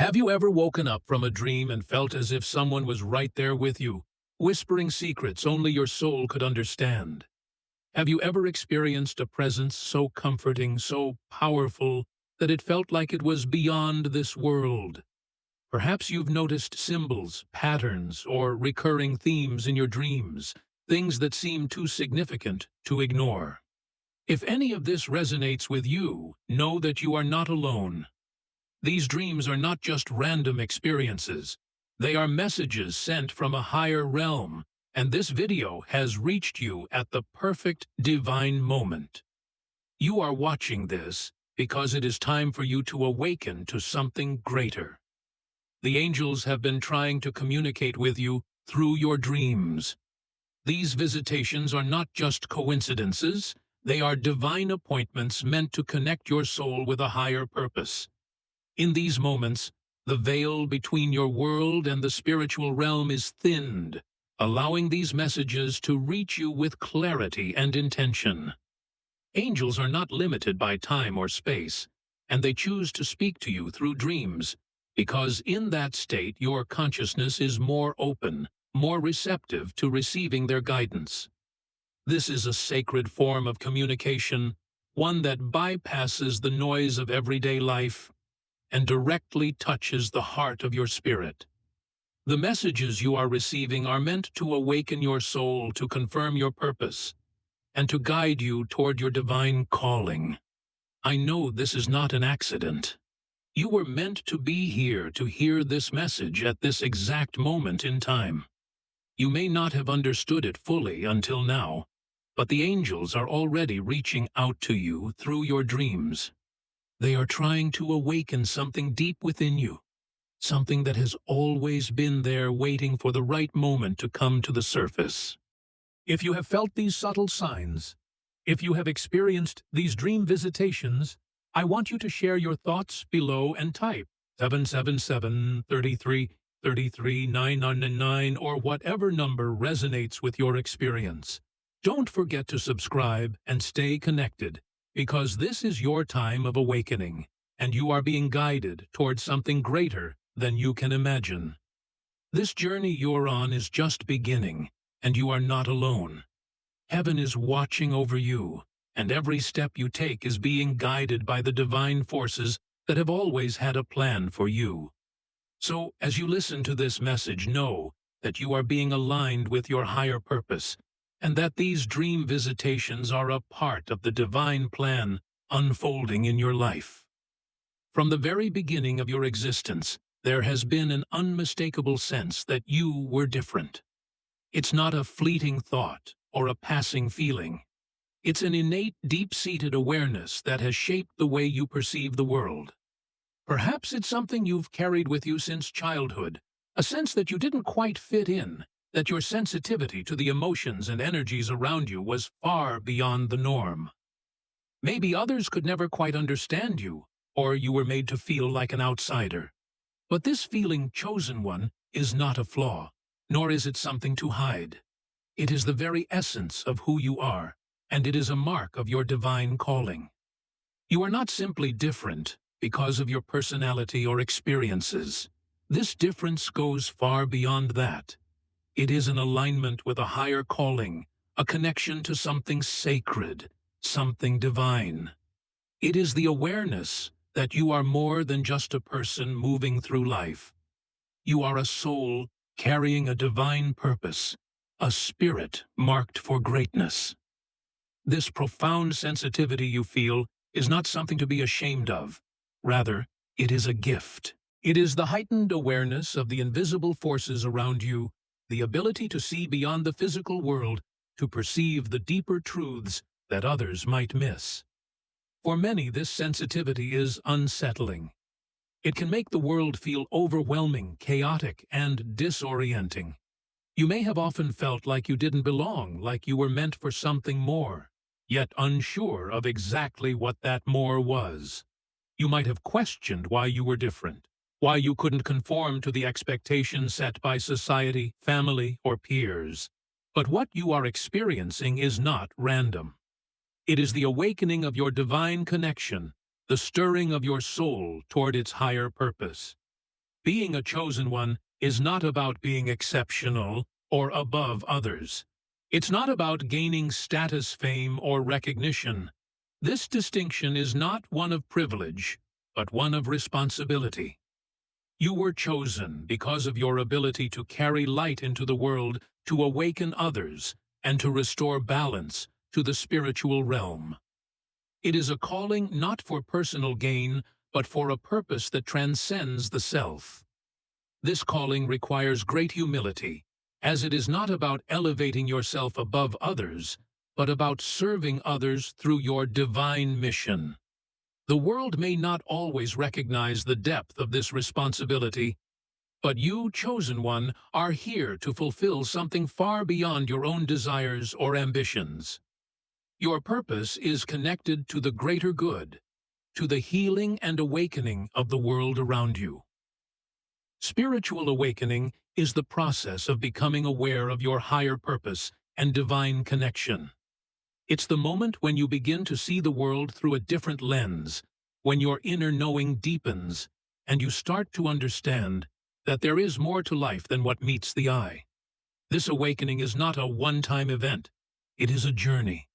Have you ever woken up from a dream and felt as if someone was right there with you, whispering secrets only your soul could understand? Have you ever experienced a presence so comforting, so powerful, that it felt like it was beyond this world? Perhaps you've noticed symbols, patterns, or recurring themes in your dreams, things that seem too significant to ignore. If any of this resonates with you, know that you are not alone. These dreams are not just random experiences. They are messages sent from a higher realm, and this video has reached you at the perfect divine moment. You are watching this because it is time for you to awaken to something greater. The angels have been trying to communicate with you through your dreams. These visitations are not just coincidences, they are divine appointments meant to connect your soul with a higher purpose. In these moments, the veil between your world and the spiritual realm is thinned, allowing these messages to reach you with clarity and intention. Angels are not limited by time or space, and they choose to speak to you through dreams, because in that state your consciousness is more open, more receptive to receiving their guidance. This is a sacred form of communication, one that bypasses the noise of everyday life and directly touches the heart of your spirit. The messages you are receiving are meant to awaken your soul, to confirm your purpose, and to guide you toward your divine calling. I know this is not an accident. You were meant to be here to hear this message at this exact moment in time. You may not have understood it fully until now, but the angels are already reaching out to you through your dreams. They are trying to awaken something deep within you, something that has always been there waiting for the right moment to come to the surface. If you have felt these subtle signs, if you have experienced these dream visitations, I want you to share your thoughts below and type 777-33-33-999 or whatever number resonates with your experience. Don't forget to subscribe and stay connected, because this is your time of awakening, and you are being guided towards something greater than you can imagine. This journey you're on is just beginning, and you are not alone. Heaven is watching over you, and every step you take is being guided by the divine forces that have always had a plan for you. So, as you listen to this message, know that you are being aligned with your higher purpose, and that these dream visitations are a part of the divine plan unfolding in your life. From the very beginning of your existence, there has been an unmistakable sense that you were different. It's not a fleeting thought or a passing feeling. It's an innate, deep-seated awareness that has shaped the way you perceive the world. Perhaps it's something you've carried with you since childhood, a sense that you didn't quite fit in, that your sensitivity to the emotions and energies around you was far beyond the norm. Maybe others could never quite understand you, or you were made to feel like an outsider. But this feeling chosen one is not a flaw, nor is it something to hide. It is the very essence of who you are, and it is a mark of your divine calling. You are not simply different because of your personality or experiences. This difference goes far beyond that. It is an alignment with a higher calling, a connection to something sacred, something divine. It is the awareness that you are more than just a person moving through life. You are a soul carrying a divine purpose, a spirit marked for greatness. This profound sensitivity you feel is not something to be ashamed of. Rather, it is a gift. It is the heightened awareness of the invisible forces around you, the ability to see beyond the physical world, to perceive the deeper truths that others might miss. For many, this sensitivity is unsettling. It can make the world feel overwhelming, chaotic, and disorienting. You may have often felt like you didn't belong, like you were meant for something more, yet unsure of exactly what that more was. You might have questioned why you were different, why you couldn't conform to the expectations set by society, family, or peers. But what you are experiencing is not random. It is the awakening of your divine connection, the stirring of your soul toward its higher purpose. Being a chosen one is not about being exceptional or above others. It's not about gaining status, fame, or recognition. This distinction is not one of privilege, but one of responsibility. You were chosen because of your ability to carry light into the world, to awaken others, and to restore balance to the spiritual realm. It is a calling not for personal gain, but for a purpose that transcends the self. This calling requires great humility, as it is not about elevating yourself above others, but about serving others through your divine mission. The world may not always recognize the depth of this responsibility, but you, chosen one, are here to fulfill something far beyond your own desires or ambitions. Your purpose is connected to the greater good, to the healing and awakening of the world around you. Spiritual awakening is the process of becoming aware of your higher purpose and divine connection. It's the moment when you begin to see the world through a different lens, when your inner knowing deepens, and you start to understand that there is more to life than what meets the eye. This awakening is not a one-time event. It is a journey.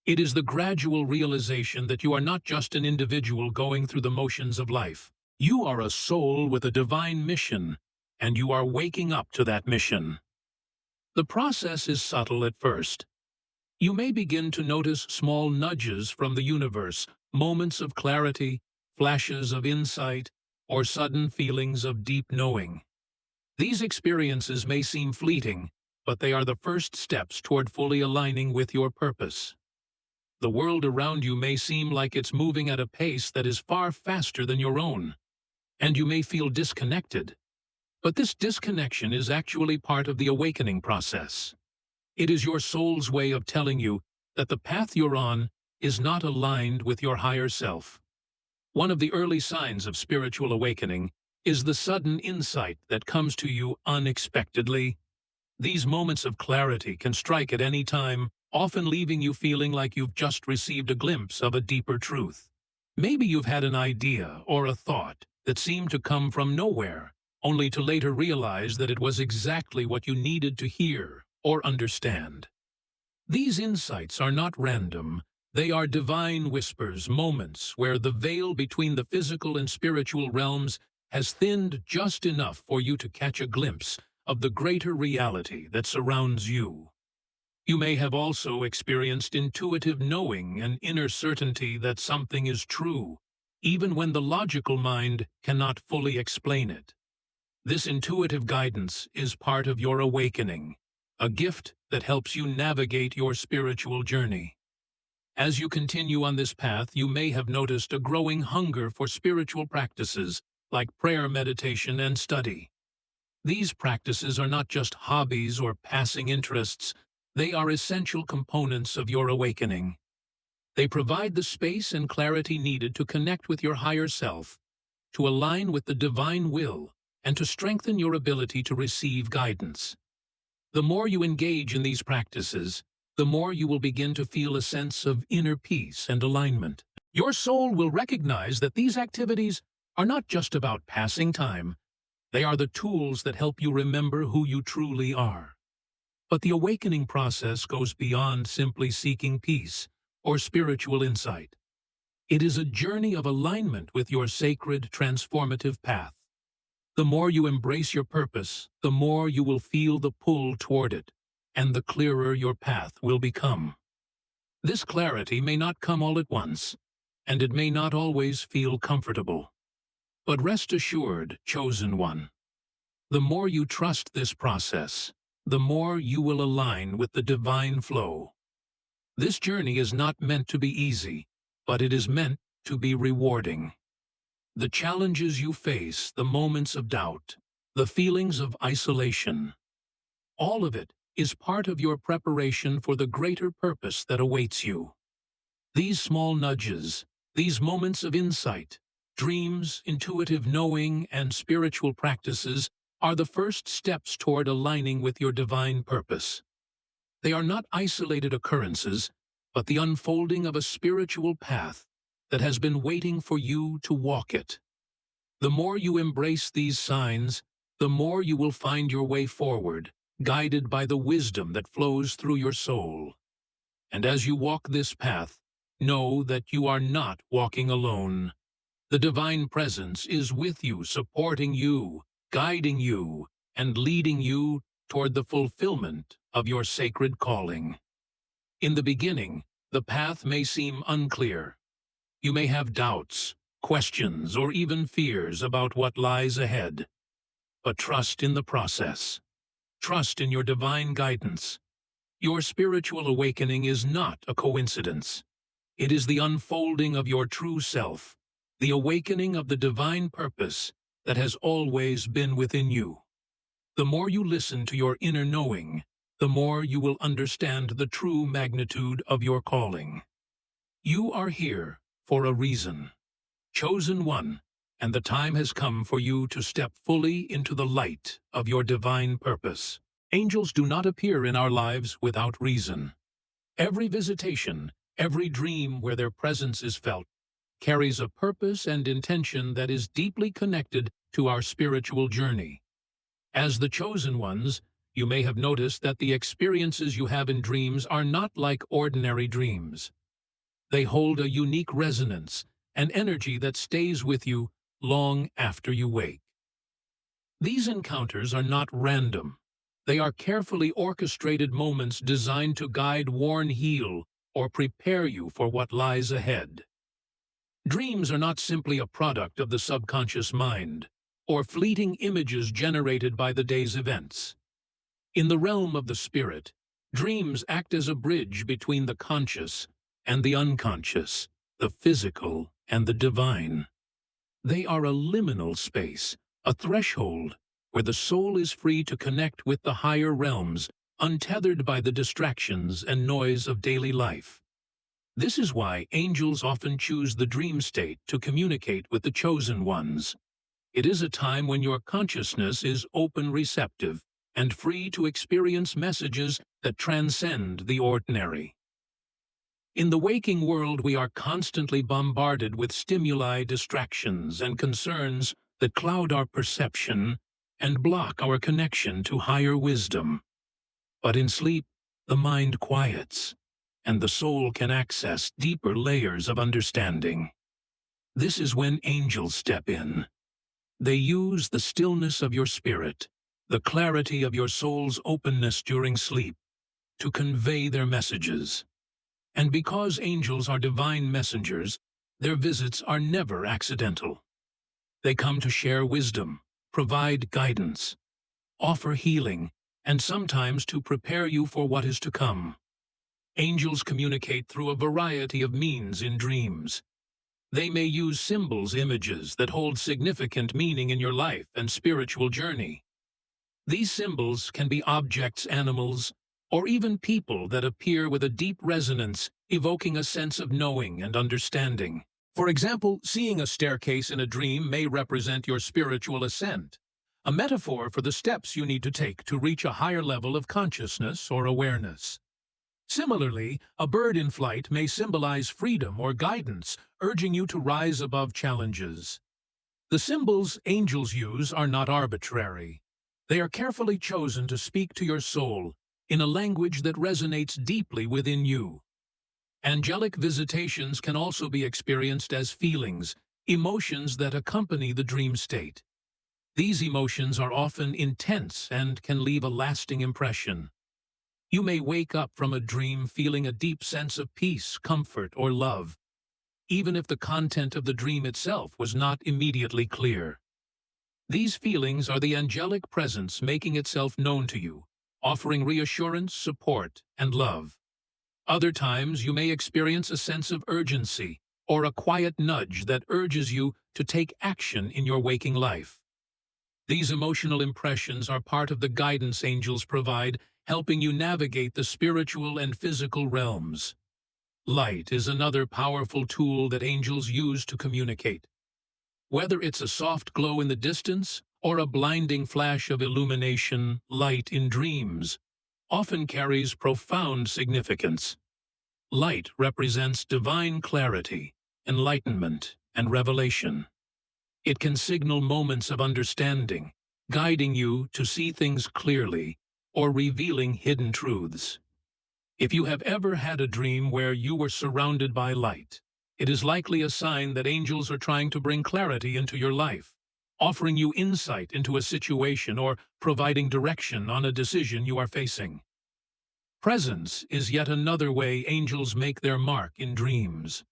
It is the gradual realization that you are not just an individual going through the motions of life. You are a soul with a divine mission, and you are waking up to that mission. The process is subtle at first. You may begin to notice small nudges from the universe, moments of clarity, flashes of insight, or sudden feelings of deep knowing. These experiences may seem fleeting, but they are the first steps toward fully aligning with your purpose. The world around you may seem like it's moving at a pace that is far faster than your own, and you may feel disconnected. But this disconnection is actually part of the awakening process. It is your soul's way of telling you that the path you're on is not aligned with your higher self. One of the early signs of spiritual awakening is the sudden insight that comes to you unexpectedly. These moments of clarity can strike at any time, often leaving you feeling like you've just received a glimpse of a deeper truth. Maybe you've had an idea or a thought that seemed to come from nowhere, only to later realize that it was exactly what you needed to hear or understand. These insights are not random. They are divine whispers, moments where the veil between the physical and spiritual realms has thinned just enough for you to catch a glimpse of the greater reality that surrounds you. You may have also experienced intuitive knowing and inner certainty that something is true, even when the logical mind cannot fully explain it. This intuitive guidance is part of your awakening, a gift that helps you navigate your spiritual journey. As you continue on this path, you may have noticed a growing hunger for spiritual practices like prayer, meditation, and study. These practices are not just hobbies or passing interests. They are essential components of your awakening. They provide the space and clarity needed to connect with your higher self, to align with the divine will, and to strengthen your ability to receive guidance. The more you engage in these practices, the more you will begin to feel a sense of inner peace and alignment. Your soul will recognize that these activities are not just about passing time. They are the tools that help you remember who you truly are. But the awakening process goes beyond simply seeking peace or spiritual insight. It is a journey of alignment with your sacred, transformative path. The more you embrace your purpose, the more you will feel the pull toward it, and the clearer your path will become. This clarity may not come all at once, and it may not always feel comfortable. But rest assured, chosen one, the more you trust this process, the more you will align with the divine flow. This journey is not meant to be easy, but it is meant to be rewarding. The challenges you face, the moments of doubt, the feelings of isolation, all of it is part of your preparation for the greater purpose that awaits you. These small nudges, these moments of insight, dreams, intuitive knowing, and spiritual practices are the first steps toward aligning with your divine purpose. They are not isolated occurrences, but the unfolding of a spiritual path that has been waiting for you to walk it. The more you embrace these signs, the more you will find your way forward, guided by the wisdom that flows through your soul. And as you walk this path, know that you are not walking alone. The divine presence is with you, supporting you, guiding you, and leading you toward the fulfillment of your sacred calling. In the beginning, the path may seem unclear. You may have doubts, questions, or even fears about what lies ahead. But trust in the process. Trust in your divine guidance. Your spiritual awakening is not a coincidence. It is the unfolding of your true self, the awakening of the divine purpose that has always been within you. The more you listen to your inner knowing, the more you will understand the true magnitude of your calling. You are here for a reason, chosen one, and the time has come for you to step fully into the light of your divine purpose. Angels do not appear in our lives without reason. Every visitation, every dream where their presence is felt, carries a purpose and intention that is deeply connected to our spiritual journey. As the chosen ones, you may have noticed that the experiences you have in dreams are not like ordinary dreams. They hold a unique resonance, an energy that stays with you long after you wake. These encounters are not random. They are carefully orchestrated moments designed to guide, warn, heal, or prepare you for what lies ahead. Dreams are not simply a product of the subconscious mind, or fleeting images generated by the day's events. In the realm of the spirit, dreams act as a bridge between the conscious and the unconscious, the physical and the divine. They are a liminal space, a threshold, where the soul is free to connect with the higher realms, untethered by the distractions and noise of daily life. This is why angels often choose the dream state to communicate with the chosen ones. It is a time when your consciousness is open, receptive, and free to experience messages that transcend the ordinary. In the waking world, we are constantly bombarded with stimuli, distractions, and concerns that cloud our perception and block our connection to higher wisdom. But in sleep, the mind quiets, and the soul can access deeper layers of understanding. This is when angels step in. They use the stillness of your spirit, the clarity of your soul's openness during sleep, to convey their messages. And because angels are divine messengers, their visits are never accidental. They come to share wisdom, provide guidance, offer healing, and sometimes to prepare you for what is to come. Angels communicate through a variety of means in dreams. They may use symbols, images that hold significant meaning in your life and spiritual journey. These symbols can be objects, animals, or even people that appear with a deep resonance, evoking a sense of knowing and understanding. For example, seeing a staircase in a dream may represent your spiritual ascent, a metaphor for the steps you need to take to reach a higher level of consciousness or awareness. Similarly, a bird in flight may symbolize freedom or guidance, urging you to rise above challenges. The symbols angels use are not arbitrary. They are carefully chosen to speak to your soul in a language that resonates deeply within you. Angelic visitations can also be experienced as feelings, emotions that accompany the dream state. These emotions are often intense and can leave a lasting impression. You may wake up from a dream feeling a deep sense of peace, comfort, or love, even if the content of the dream itself was not immediately clear. These feelings are the angelic presence making itself known to you, offering reassurance, support, and love. Other times, you may experience a sense of urgency or a quiet nudge that urges you to take action in your waking life. These emotional impressions are part of the guidance angels provide, helping you navigate the spiritual and physical realms. Light is another powerful tool that angels use to communicate. Whether it's a soft glow in the distance or a blinding flash of illumination, light in dreams often carries profound significance. Light represents divine clarity, enlightenment, and revelation. It can signal moments of understanding, guiding you to see things clearly or revealing hidden truths. If you have ever had a dream where you were surrounded by light, it is likely a sign that angels are trying to bring clarity into your life, offering you insight into a situation or providing direction on a decision you are facing. Presence is yet another way angels make their mark in dreams.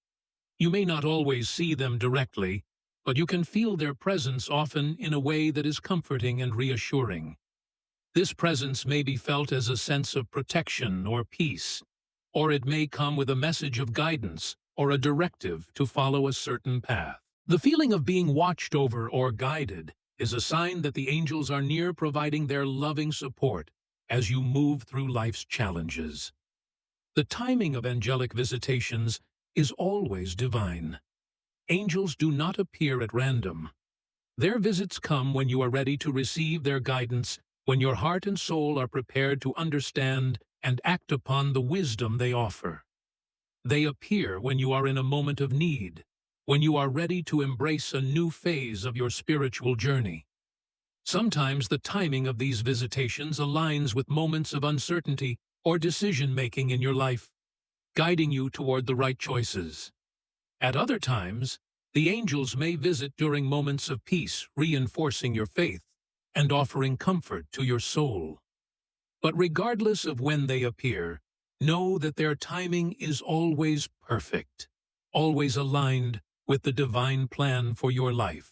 You may not always see them directly, but you can feel their presence often in a way that is comforting and reassuring. This presence may be felt as a sense of protection or peace, or it may come with a message of guidance or a directive to follow a certain path. The feeling of being watched over or guided is a sign that the angels are near, providing their loving support as you move through life's challenges. The timing of angelic visitations is always divine. Angels do not appear at random. Their visits come when you are ready to receive their guidance, when your heart and soul are prepared to understand and act upon the wisdom they offer. They appear when you are in a moment of need, when you are ready to embrace a new phase of your spiritual journey. Sometimes the timing of these visitations aligns with moments of uncertainty or decision-making in your life, guiding you toward the right choices. At other times, the angels may visit during moments of peace, reinforcing your faith and offering comfort to your soul. But regardless of when they appear, know that their timing is always perfect, always aligned with the divine plan for your life.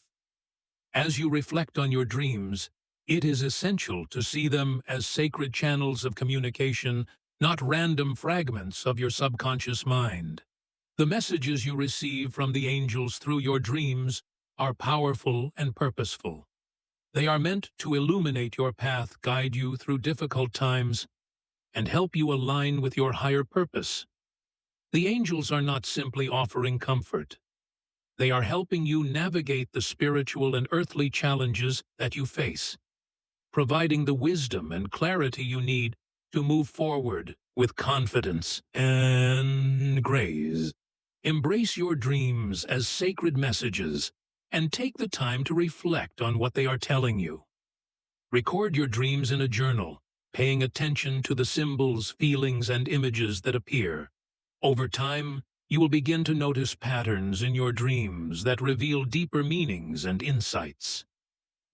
As you reflect on your dreams, it is essential to see them as sacred channels of communication, not random fragments of your subconscious mind. The messages you receive from the angels through your dreams are powerful and purposeful. They are meant to illuminate your path, guide you through difficult times, and help you align with your higher purpose. The angels are not simply offering comfort. They are helping you navigate the spiritual and earthly challenges that you face, providing the wisdom and clarity you need to move forward with confidence and grace. Embrace your dreams as sacred messages and take the time to reflect on what they are telling you. Record your dreams in a journal, paying attention to the symbols, feelings, and images that appear. Over time, you will begin to notice patterns in your dreams that reveal deeper meanings and insights.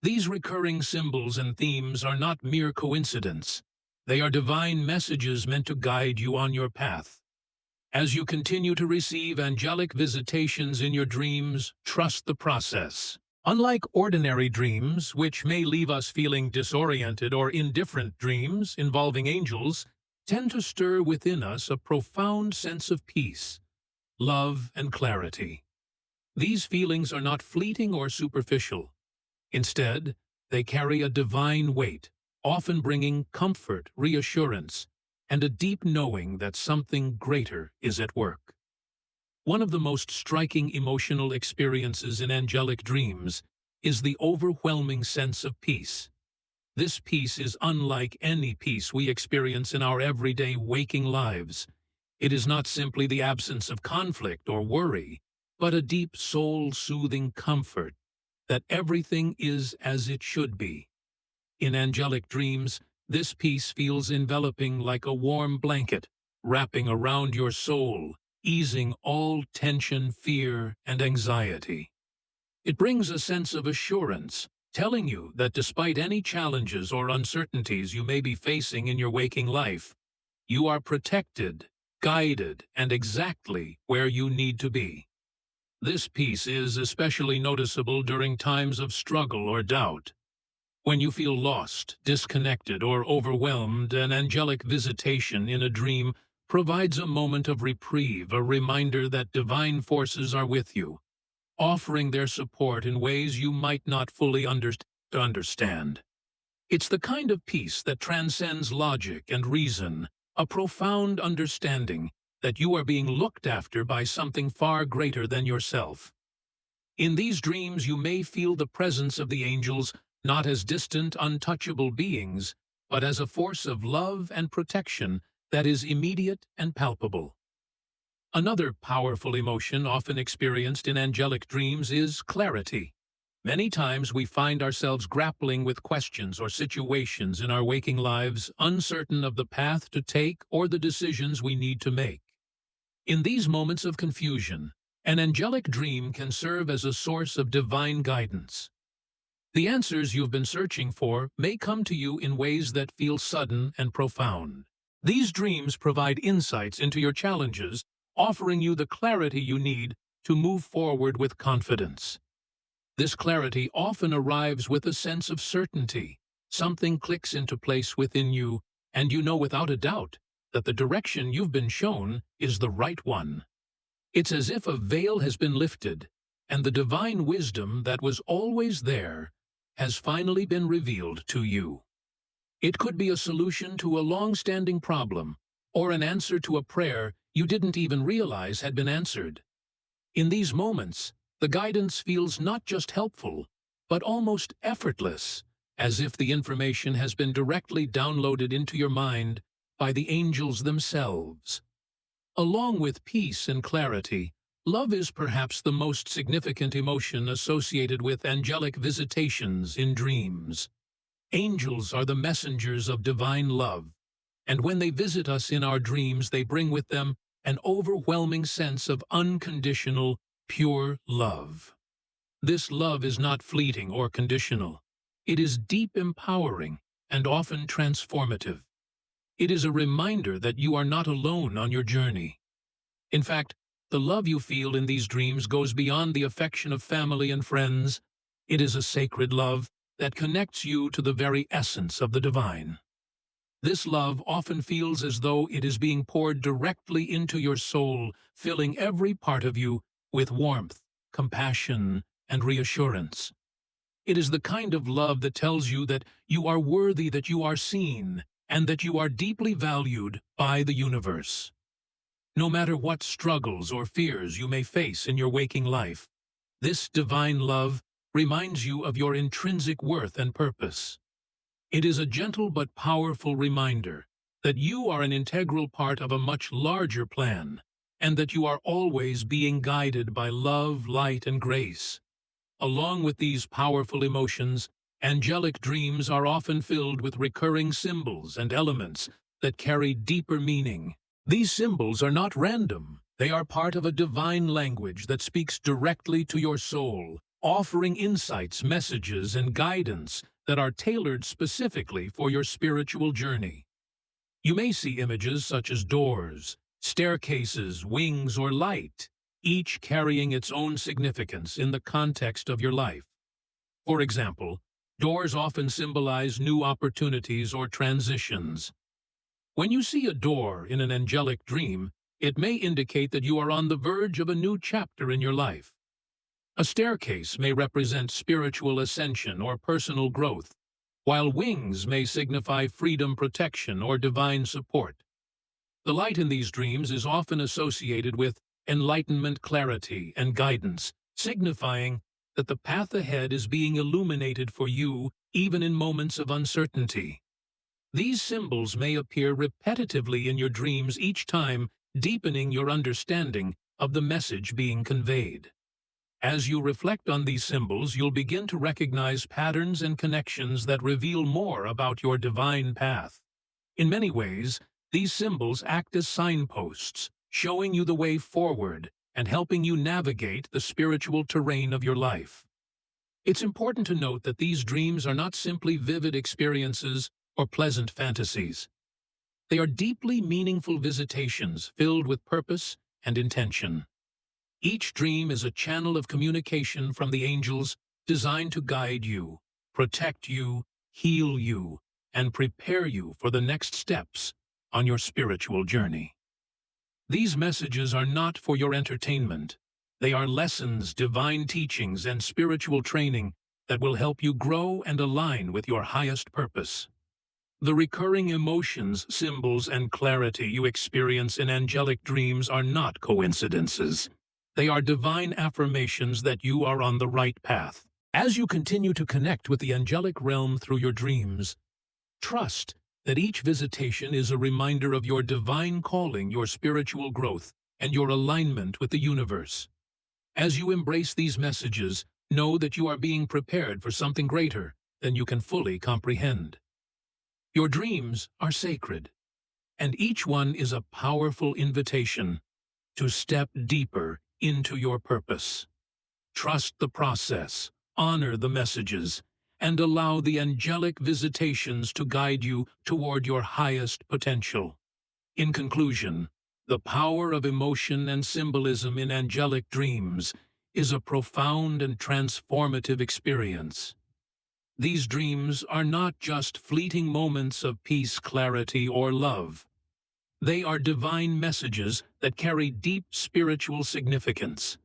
These recurring symbols and themes are not mere coincidence. They are divine messages meant to guide you on your path. As you continue to receive angelic visitations in your dreams, trust the process. Unlike ordinary dreams, which may leave us feeling disoriented, or indifferent dreams involving angels tend to stir within us a profound sense of peace, love, and clarity. These feelings are not fleeting or superficial. Instead, they carry a divine weight, often bringing comfort, reassurance, and a deep knowing that something greater is at work. One of the most striking emotional experiences in angelic dreams is the overwhelming sense of peace. This peace is unlike any peace we experience in our everyday waking lives. It is not simply the absence of conflict or worry, but a deep soul-soothing comfort that everything is as it should be. In angelic dreams, this peace feels enveloping like a warm blanket, wrapping around your soul, easing all tension, fear, and anxiety. It brings a sense of assurance, telling you that despite any challenges or uncertainties you may be facing in your waking life, you are protected, guided, and exactly where you need to be. This peace is especially noticeable during times of struggle or doubt. When you feel lost, disconnected, or overwhelmed, an angelic visitation in a dream provides a moment of reprieve, a reminder that divine forces are with you, offering their support in ways you might not fully understand. It's the kind of peace that transcends logic and reason, a profound understanding that you are being looked after by something far greater than yourself. In these dreams, you may feel the presence of the angels not as distant, untouchable beings, but as a force of love and protection that is immediate and palpable. Another powerful emotion often experienced in angelic dreams is clarity. Many times we find ourselves grappling with questions or situations in our waking lives, uncertain of the path to take or the decisions we need to make. In these moments of confusion, an angelic dream can serve as a source of divine guidance. The answers you've been searching for may come to you in ways that feel sudden and profound. These dreams provide insights into your challenges, offering you the clarity you need to move forward with confidence. This clarity often arrives with a sense of certainty. Something clicks into place within you, and you know without a doubt that the direction you've been shown is the right one. It's as if a veil has been lifted, and the divine wisdom that was always there has finally been revealed to you. It could be a solution to a long-standing problem, or an answer to a prayer you didn't even realize had been answered. In these moments, the guidance feels not just helpful, but almost effortless, as if the information has been directly downloaded into your mind by the angels themselves. Along with peace and clarity, love is perhaps the most significant emotion associated with angelic visitations in dreams. Angels are the messengers of divine love, and when they visit us in our dreams, they bring with them an overwhelming sense of unconditional, pure love. This love is not fleeting or conditional. It is deep, empowering, and often transformative. It is a reminder that you are not alone on your journey. In fact, the love you feel in these dreams goes beyond the affection of family and friends. It is a sacred love that connects you to the very essence of the divine. This love often feels as though it is being poured directly into your soul, filling every part of you with warmth, compassion, and reassurance. It is the kind of love that tells you that you are worthy, that you are seen, and that you are deeply valued by the universe. No matter what struggles or fears you may face in your waking life, this divine love reminds you of your intrinsic worth and purpose. It is a gentle but powerful reminder that you are an integral part of a much larger plan, and that you are always being guided by love, light, and grace. Along with these powerful emotions, angelic dreams are often filled with recurring symbols and elements that carry deeper meaning. These symbols are not random. They are part of a divine language that speaks directly to your soul, offering insights, messages, and guidance that are tailored specifically for your spiritual journey. You may see images such as doors, staircases, wings, or light, each carrying its own significance in the context of your life. For example, doors often symbolize new opportunities or transitions. When you see a door in an angelic dream, it may indicate that you are on the verge of a new chapter in your life. A staircase may represent spiritual ascension or personal growth, while wings may signify freedom, protection, or divine support. The light in these dreams is often associated with enlightenment, clarity, and guidance, signifying that the path ahead is being illuminated for you even in moments of uncertainty. These symbols may appear repetitively in your dreams each time, deepening your understanding of the message being conveyed. As you reflect on these symbols, you'll begin to recognize patterns and connections that reveal more about your divine path. In many ways, these symbols act as signposts, showing you the way forward and helping you navigate the spiritual terrain of your life. It's important to note that these dreams are not simply vivid experiences or pleasant fantasies. They are deeply meaningful visitations filled with purpose and intention. Each dream is a channel of communication from the angels designed to guide you, protect you, heal you, and prepare you for the next steps on your spiritual journey. These messages are not for your entertainment. They are lessons, divine teachings, and spiritual training that will help you grow and align with your highest purpose. The recurring emotions, symbols, and clarity you experience in angelic dreams are not coincidences. They are divine affirmations that you are on the right path. As you continue to connect with the angelic realm through your dreams, trust that each visitation is a reminder of your divine calling, your spiritual growth, and your alignment with the universe. As you embrace these messages, Know that you are being prepared for something greater than you can fully comprehend. Your dreams are sacred, and each one is a powerful invitation to step deeper into your purpose. Trust the process, honor the messages, and allow the angelic visitations to guide you toward your highest potential. In conclusion, the power of emotion and symbolism in angelic dreams is a profound and transformative experience. These dreams are not just fleeting moments of peace, clarity, or love. They are divine messages that carry deep spiritual significance.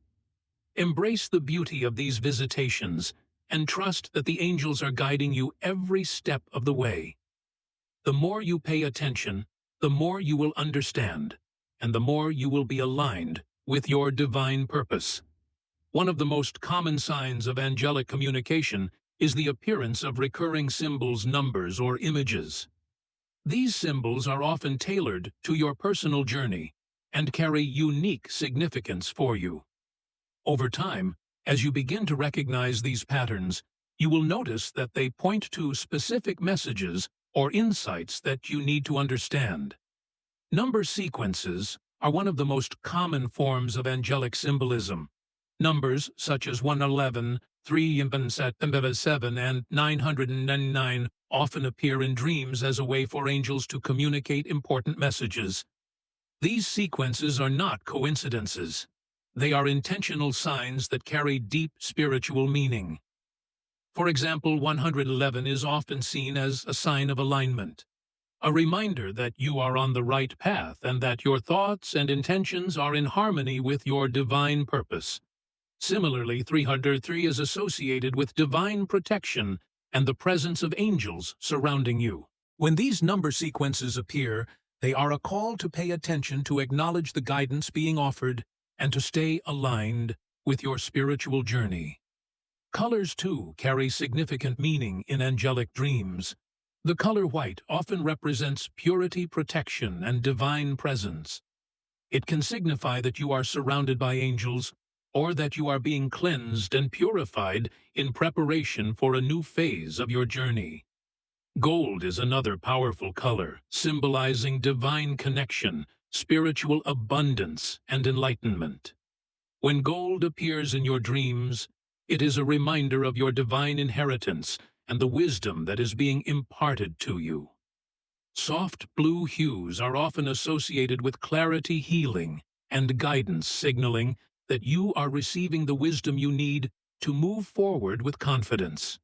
Embrace the beauty of these visitations and trust that the angels are guiding you every step of the way. The more you pay attention, the more you will understand, and the more you will be aligned with your divine purpose. One of the most common signs of angelic communication is the appearance of recurring symbols, numbers, or images. These symbols are often tailored to your personal journey and carry unique significance for you. Over time, as you begin to recognize these patterns, you will notice that they point to specific messages or insights that you need to understand. Number sequences are one of the most common forms of angelic symbolism. Numbers such as 111, 377, and 999 often appear in dreams as a way for angels to communicate important messages. These sequences are not coincidences. They are intentional signs that carry deep spiritual meaning. For example, 111 is often seen as a sign of alignment, a reminder that you are on the right path and that your thoughts and intentions are in harmony with your divine purpose. Similarly, 303 is associated with divine protection and the presence of angels surrounding you. When these number sequences appear, they are a call to pay attention, to acknowledge the guidance being offered, and to stay aligned with your spiritual journey. Colors, too, carry significant meaning in angelic dreams. The color white often represents purity, protection, and divine presence. It can signify that you are surrounded by angels, or that you are being cleansed and purified in preparation for a new phase of your journey. Gold is another powerful color, symbolizing divine connection, spiritual abundance, and enlightenment. When gold appears in your dreams, it is a reminder of your divine inheritance and the wisdom that is being imparted to you. Soft blue hues are often associated with clarity, healing, and guidance, signaling that you are receiving the wisdom you need to move forward with confidence.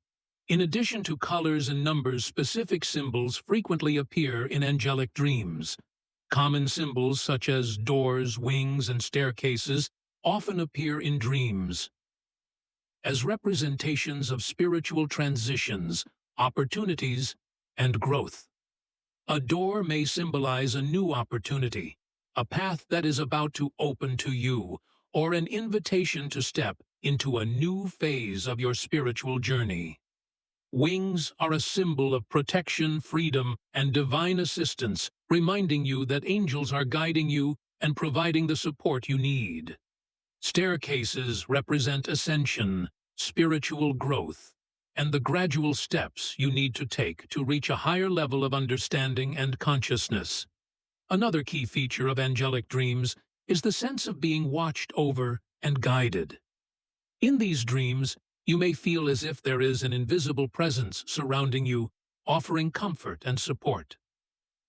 In addition to colors and numbers, specific symbols frequently appear in angelic dreams. Common symbols such as doors, wings, and staircases often appear in dreams as representations of spiritual transitions, opportunities, and growth. A door may symbolize a new opportunity, a path that is about to open to you, or an invitation to step into a new phase of your spiritual journey. Wings are a symbol of protection, freedom, and divine assistance, reminding you that angels are guiding you and providing the support you need. Staircases represent ascension, spiritual growth, and the gradual steps you need to take to reach a higher level of understanding and consciousness. Another key feature of angelic dreams is the sense of being watched over and guided. In these dreams, you may feel as if there is an invisible presence surrounding you, offering comfort and support.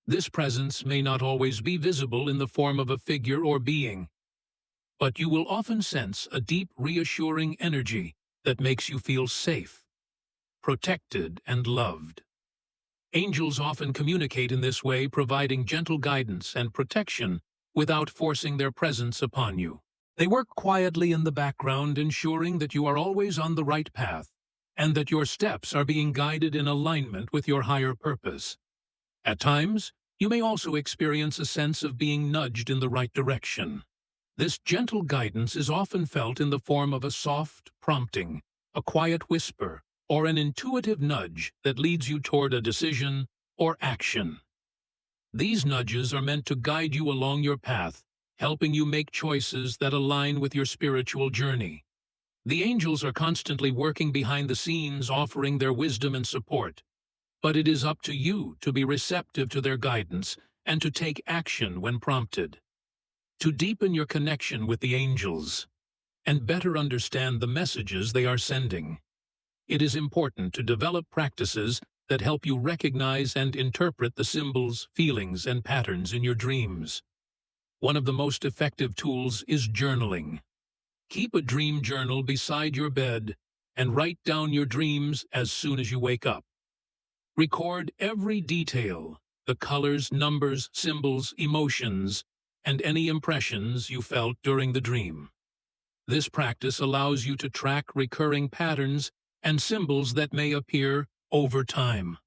This presence may not always be visible in the form of a figure or being, but you will often sense a deep, reassuring energy that makes you feel safe, protected, and loved. Angels often communicate in this way, providing gentle guidance and protection without forcing their presence upon you. They work quietly in the background, ensuring that you are always on the right path and that your steps are being guided in alignment with your higher purpose. At times, you may also experience a sense of being nudged in the right direction. This gentle guidance is often felt in the form of a soft prompting, a quiet whisper, or an intuitive nudge that leads you toward a decision or action. These nudges are meant to guide you along your path, helping you make choices that align with your spiritual journey. The angels are constantly working behind the scenes, offering their wisdom and support. But it is up to you to be receptive to their guidance and to take action when prompted. To deepen your connection with the angels and better understand the messages they are sending, it is important to develop practices that help you recognize and interpret the symbols, feelings, and patterns in your dreams. One of the most effective tools is journaling. Keep a dream journal beside your bed and write down your dreams as soon as you wake up. Record every detail, the colors, numbers, symbols, emotions, and any impressions you felt during the dream. This practice allows you to track recurring patterns and symbols that may appear over time.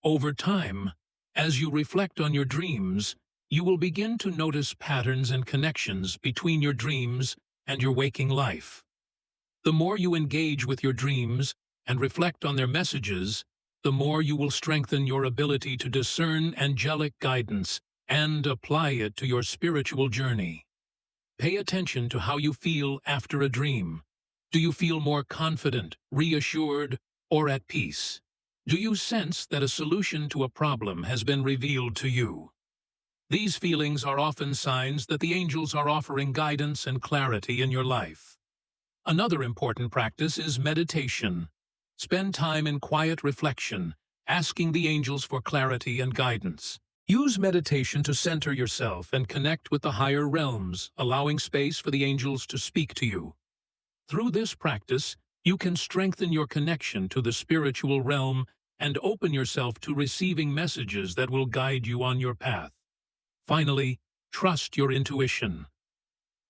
Over time, as you reflect on your dreams, you will begin to notice patterns and connections between your dreams and your waking life. The more you engage with your dreams and reflect on their messages, the more you will strengthen your ability to discern angelic guidance and apply it to your spiritual journey. Pay attention to how you feel after a dream. Do you feel more confident, reassured, or at peace? Do you sense that a solution to a problem has been revealed to you? These feelings are often signs that the angels are offering guidance and clarity in your life. Another important practice is meditation. Spend time in quiet reflection, asking the angels for clarity and guidance. Use meditation to center yourself and connect with the higher realms, allowing space for the angels to speak to you. Through this practice, you can strengthen your connection to the spiritual realm and open yourself to receiving messages that will guide you on your path. Finally, trust your intuition.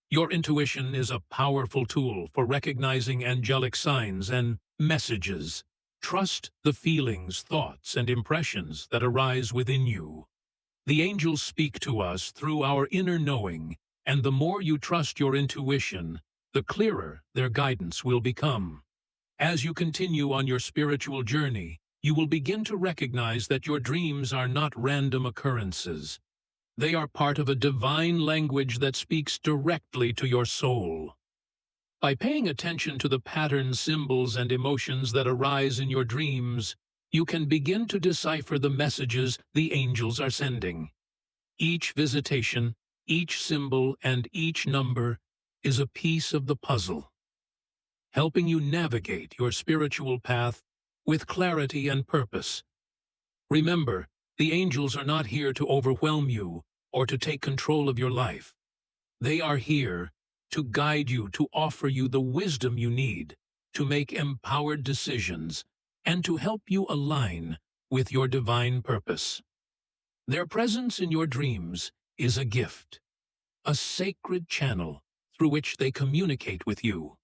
Your intuition is a powerful tool for recognizing angelic signs and messages. Trust the feelings, thoughts, and impressions that arise within you. The angels speak to us through our inner knowing, and the more you trust your intuition, the clearer their guidance will become. As you continue on your spiritual journey, you will begin to recognize that your dreams are not random occurrences. They are part of a divine language that speaks directly to your soul. By paying attention to the patterns, symbols, and emotions that arise in your dreams, you can begin to decipher the messages the angels are sending. Each visitation, each symbol, and each number is a piece of the puzzle, helping you navigate your spiritual path with clarity and purpose. Remember, the angels are not here to overwhelm you or to take control of your life. They are here to guide you, to offer you the wisdom you need to make empowered decisions and to help you align with your divine purpose. Their presence in your dreams is a gift, a sacred channel through which they communicate with you.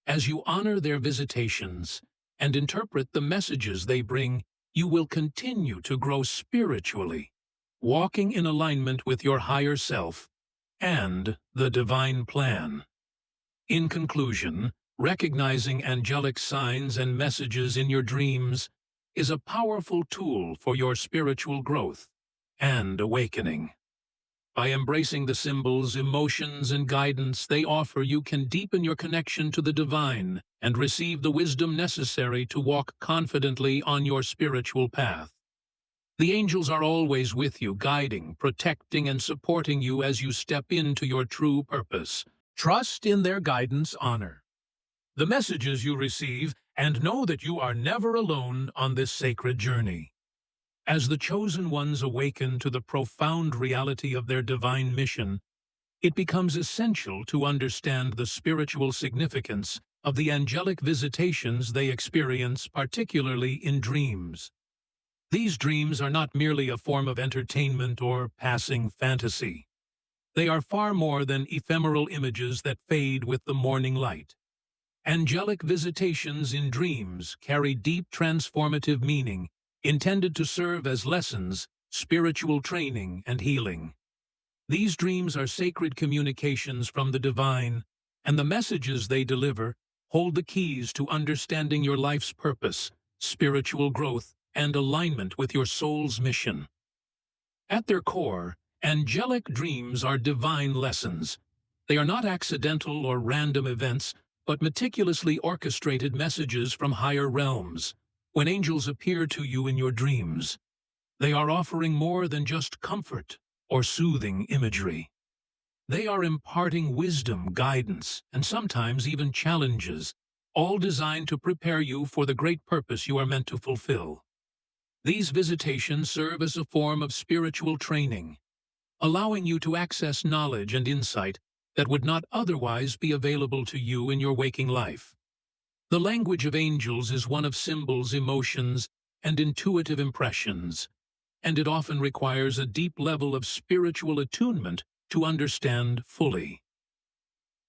As you honor their visitations and interpret the messages they bring, you will continue to grow spiritually, walking in alignment with your higher self and the divine plan. In conclusion, recognizing angelic signs and messages in your dreams is a powerful tool for your spiritual growth and awakening. By embracing the symbols, emotions, and guidance they offer, you can deepen your connection to the divine and receive the wisdom necessary to walk confidently on your spiritual path. The angels are always with you, guiding, protecting, and supporting you as you step into your true purpose. Trust in their guidance, honor the messages you receive, and know that you are never alone on this sacred journey. As the chosen ones awaken to the profound reality of their divine mission, it becomes essential to understand the spiritual significance of the angelic visitations they experience, particularly in dreams. These dreams are not merely a form of entertainment or passing fantasy. They are far more than ephemeral images that fade with the morning light. Angelic visitations in dreams carry deep transformative meaning, intended to serve as lessons, spiritual training, and healing. These dreams are sacred communications from the divine, and the messages they deliver hold the keys to understanding your life's purpose, spiritual growth, and alignment with your soul's mission. At their core, angelic dreams are divine lessons. They are not accidental or random events, but meticulously orchestrated messages from higher realms. When angels appear to you in your dreams, they are offering more than just comfort or soothing imagery. They are imparting wisdom, guidance, and sometimes even challenges, all designed to prepare you for the great purpose you are meant to fulfill. These visitations serve as a form of spiritual training, allowing you to access knowledge and insight that would not otherwise be available to you in your waking life. The language of angels is one of symbols, emotions, and intuitive impressions, and it often requires a deep level of spiritual attunement to understand fully.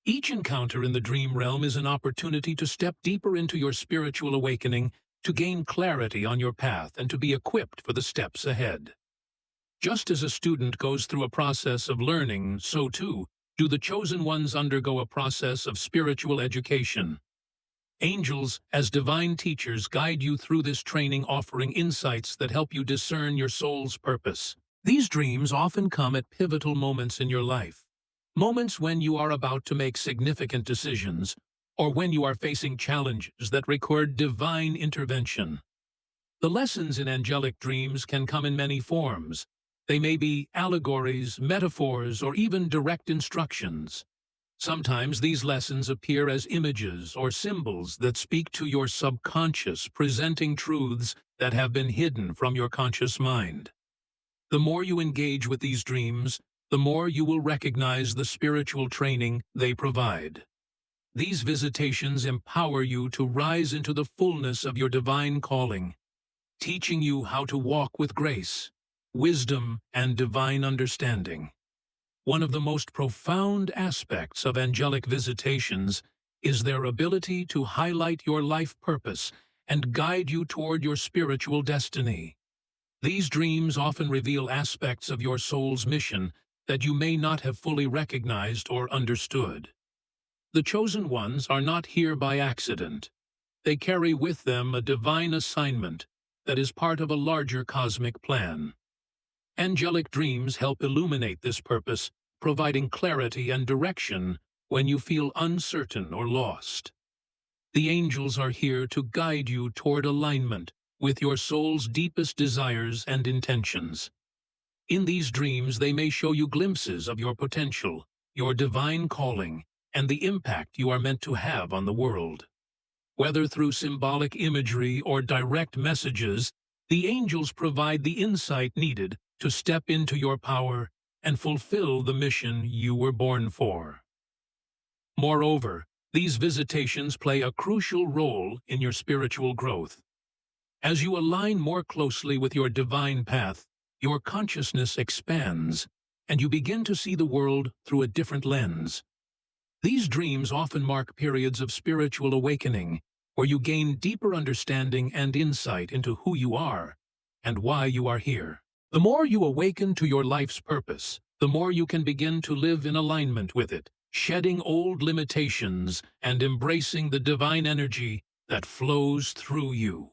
Each encounter in the dream realm is an opportunity to step deeper into your spiritual awakening, to gain clarity on your path, and to be equipped for the steps ahead. Just as a student goes through a process of learning, so too do the chosen ones undergo a process of spiritual education. Angels, as divine teachers, guide you through this training, offering insights that help you discern your soul's purpose. These dreams often come at pivotal moments in your life, moments when you are about to make significant decisions, or when you are facing challenges that require divine intervention. The lessons in angelic dreams can come in many forms. They may be allegories, metaphors, or even direct instructions. Sometimes these lessons appear as images or symbols that speak to your subconscious, presenting truths that have been hidden from your conscious mind. The more you engage with these dreams, the more you will recognize the spiritual training they provide. These visitations empower you to rise into the fullness of your divine calling, teaching you how to walk with grace, wisdom, and divine understanding. One of the most profound aspects of angelic visitations is their ability to highlight your life purpose and guide you toward your spiritual destiny. These dreams often reveal aspects of your soul's mission that you may not have fully recognized or understood. The chosen ones are not here by accident. They carry with them a divine assignment that is part of a larger cosmic plan. Angelic dreams help illuminate this purpose, providing clarity and direction when you feel uncertain or lost. The angels are here to guide you toward alignment with your soul's deepest desires and intentions. In these dreams, they may show you glimpses of your potential, your divine calling, and the impact you are meant to have on the world. Whether through symbolic imagery or direct messages, the angels provide the insight needed to step into your power and fulfill the mission you were born for. Moreover, these visitations play a crucial role in your spiritual growth. As you align more closely with your divine path, your consciousness expands, and you begin to see the world through a different lens. These dreams often mark periods of spiritual awakening, where you gain deeper understanding and insight into who you are and why you are here. The more you awaken to your life's purpose, the more you can begin to live in alignment with it, shedding old limitations and embracing the divine energy that flows through you.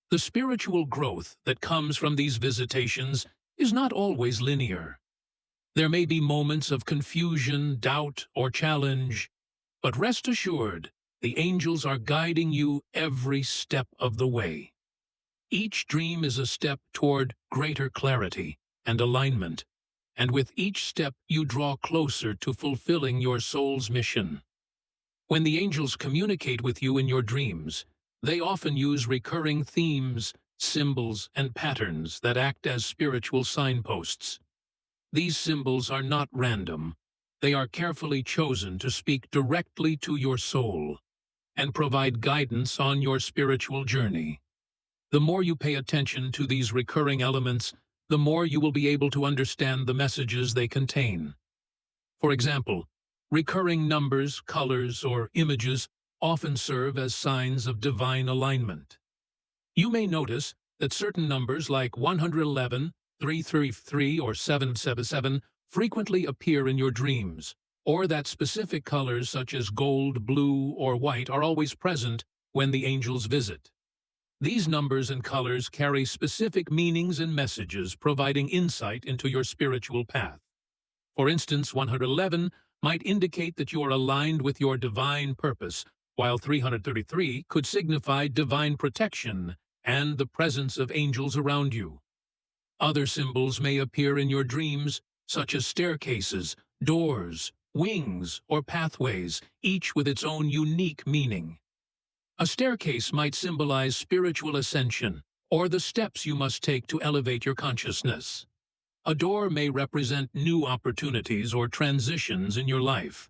The spiritual growth that comes from these visitations is not always linear. There may be moments of confusion, doubt, or challenge, but rest assured, the angels are guiding you every step of the way. Each dream is a step toward greater clarity and alignment, and with each step you draw closer to fulfilling your soul's mission. When the angels communicate with you in your dreams, they often use recurring themes, symbols, and patterns that act as spiritual signposts. These symbols are not random. They are carefully chosen to speak directly to your soul and provide guidance on your spiritual journey. The more you pay attention to these recurring elements, the more you will be able to understand the messages they contain. For example, recurring numbers, colors, or images often serve as signs of divine alignment. You may notice that certain numbers like 111, 333, or 777 frequently appear in your dreams, or that specific colors such as gold, blue, or white are always present when the angels visit. These numbers and colors carry specific meanings and messages, providing insight into your spiritual path. For instance, 111 might indicate that you are aligned with your divine purpose, while 333 could signify divine protection and the presence of angels around you. Other symbols may appear in your dreams, such as staircases, doors, wings, or pathways, each with its own unique meaning. A staircase might symbolize spiritual ascension, or the steps you must take to elevate your consciousness. A door may represent new opportunities or transitions in your life.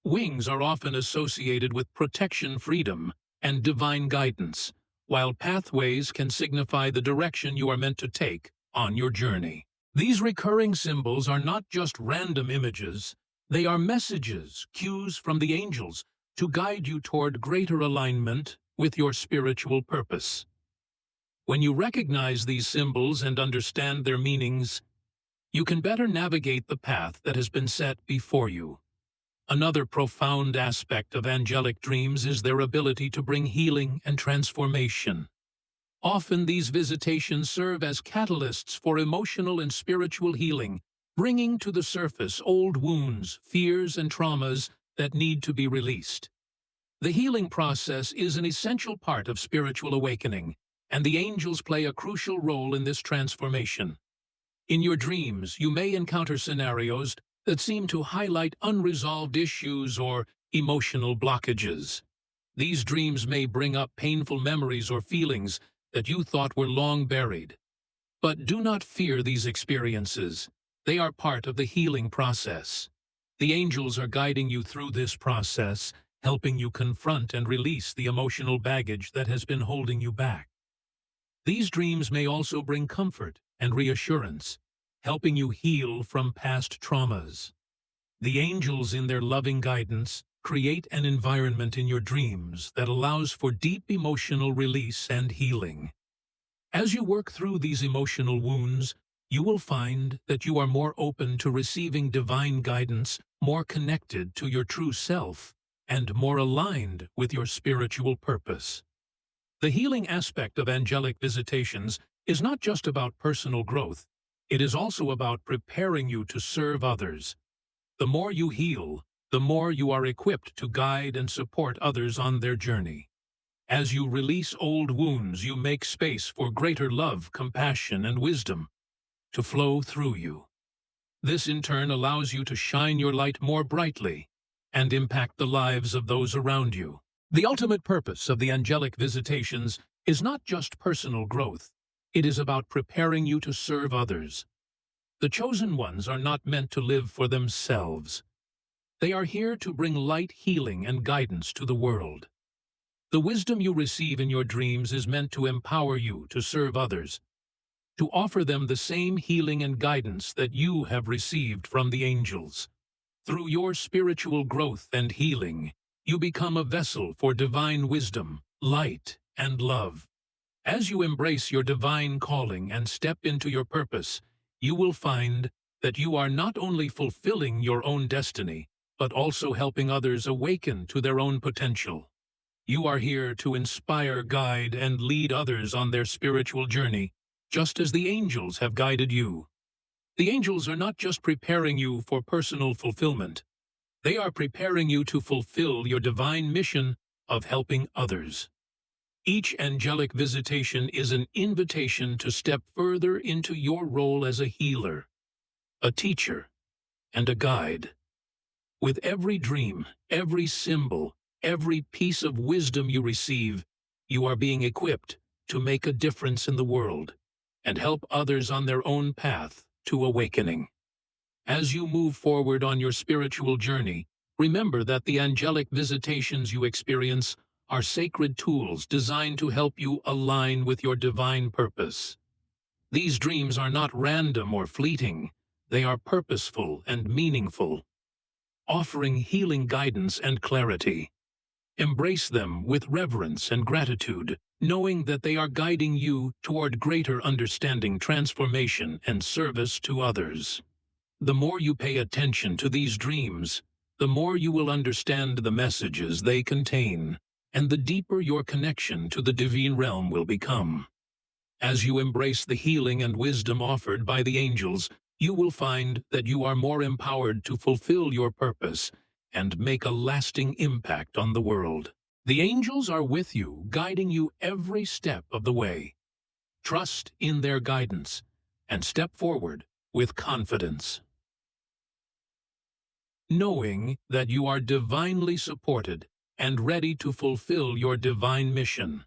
Wings are often associated with protection, freedom, and divine guidance, while pathways can signify the direction you are meant to take on your journey. These recurring symbols are not just random images, they are messages, cues from the angels to guide you toward greater alignment with your spiritual purpose. When you recognize these symbols and understand their meanings, you can better navigate the path that has been set before you. Another profound aspect of angelic dreams is their ability to bring healing and transformation. Often these visitations serve as catalysts for emotional and spiritual healing, bringing to the surface old wounds, fears, and traumas that need to be released. The healing process is an essential part of spiritual awakening, and the angels play a crucial role in this transformation. In your dreams, you may encounter scenarios that seem to highlight unresolved issues or emotional blockages. These dreams may bring up painful memories or feelings that you thought were long buried. But do not fear these experiences. They are part of the healing process. The angels are guiding you through this process, helping you confront and release the emotional baggage that has been holding you back. These dreams may also bring comfort and reassurance, helping you heal from past traumas. The angels, in their loving guidance, create an environment in your dreams that allows for deep emotional release and healing. As you work through these emotional wounds, you will find that you are more open to receiving divine guidance, more connected to your true self, and more aligned with your spiritual purpose. The healing aspect of angelic visitations is not just about personal growth. It is also about preparing you to serve others. The more you heal, the more you are equipped to guide and support others on their journey. As you release old wounds, you make space for greater love, compassion, and wisdom to flow through you. This in turn allows you to shine your light more brightly and impact the lives of those around you. The ultimate purpose of the angelic visitations is not just personal growth. It is about preparing you to serve others. The chosen ones are not meant to live for themselves. They are here to bring light, healing, and guidance to the world. The wisdom you receive in your dreams is meant to empower you to serve others, to offer them the same healing and guidance that you have received from the angels. Through your spiritual growth and healing, you become a vessel for divine wisdom, light, and love. As you embrace your divine calling and step into your purpose, you will find that you are not only fulfilling your own destiny, but also helping others awaken to their own potential. You are here to inspire, guide, and lead others on their spiritual journey, just as the angels have guided you. The angels are not just preparing you for personal fulfillment. They are preparing you to fulfill your divine mission of helping others. Each angelic visitation is an invitation to step further into your role as a healer, a teacher, and a guide. With every dream, every symbol, every piece of wisdom you receive, you are being equipped to make a difference in the world and help others on their own path to awakening. As you move forward on your spiritual journey, remember that the angelic visitations you experience are sacred tools designed to help you align with your divine purpose. These dreams are not random or fleeting. They are purposeful and meaningful, offering healing guidance and clarity. Embrace them with reverence and gratitude, knowing that they are guiding you toward greater understanding, transformation, and service to others. The more you pay attention to these dreams, the more you will understand the messages they contain, and the deeper your connection to the divine realm will become. As you embrace the healing and wisdom offered by the angels, you will find that you are more empowered to fulfill your purpose and make a lasting impact on the world. The angels are with you, guiding you every step of the way. Trust in their guidance and step forward with confidence, knowing that you are divinely supported and ready to fulfill your divine mission.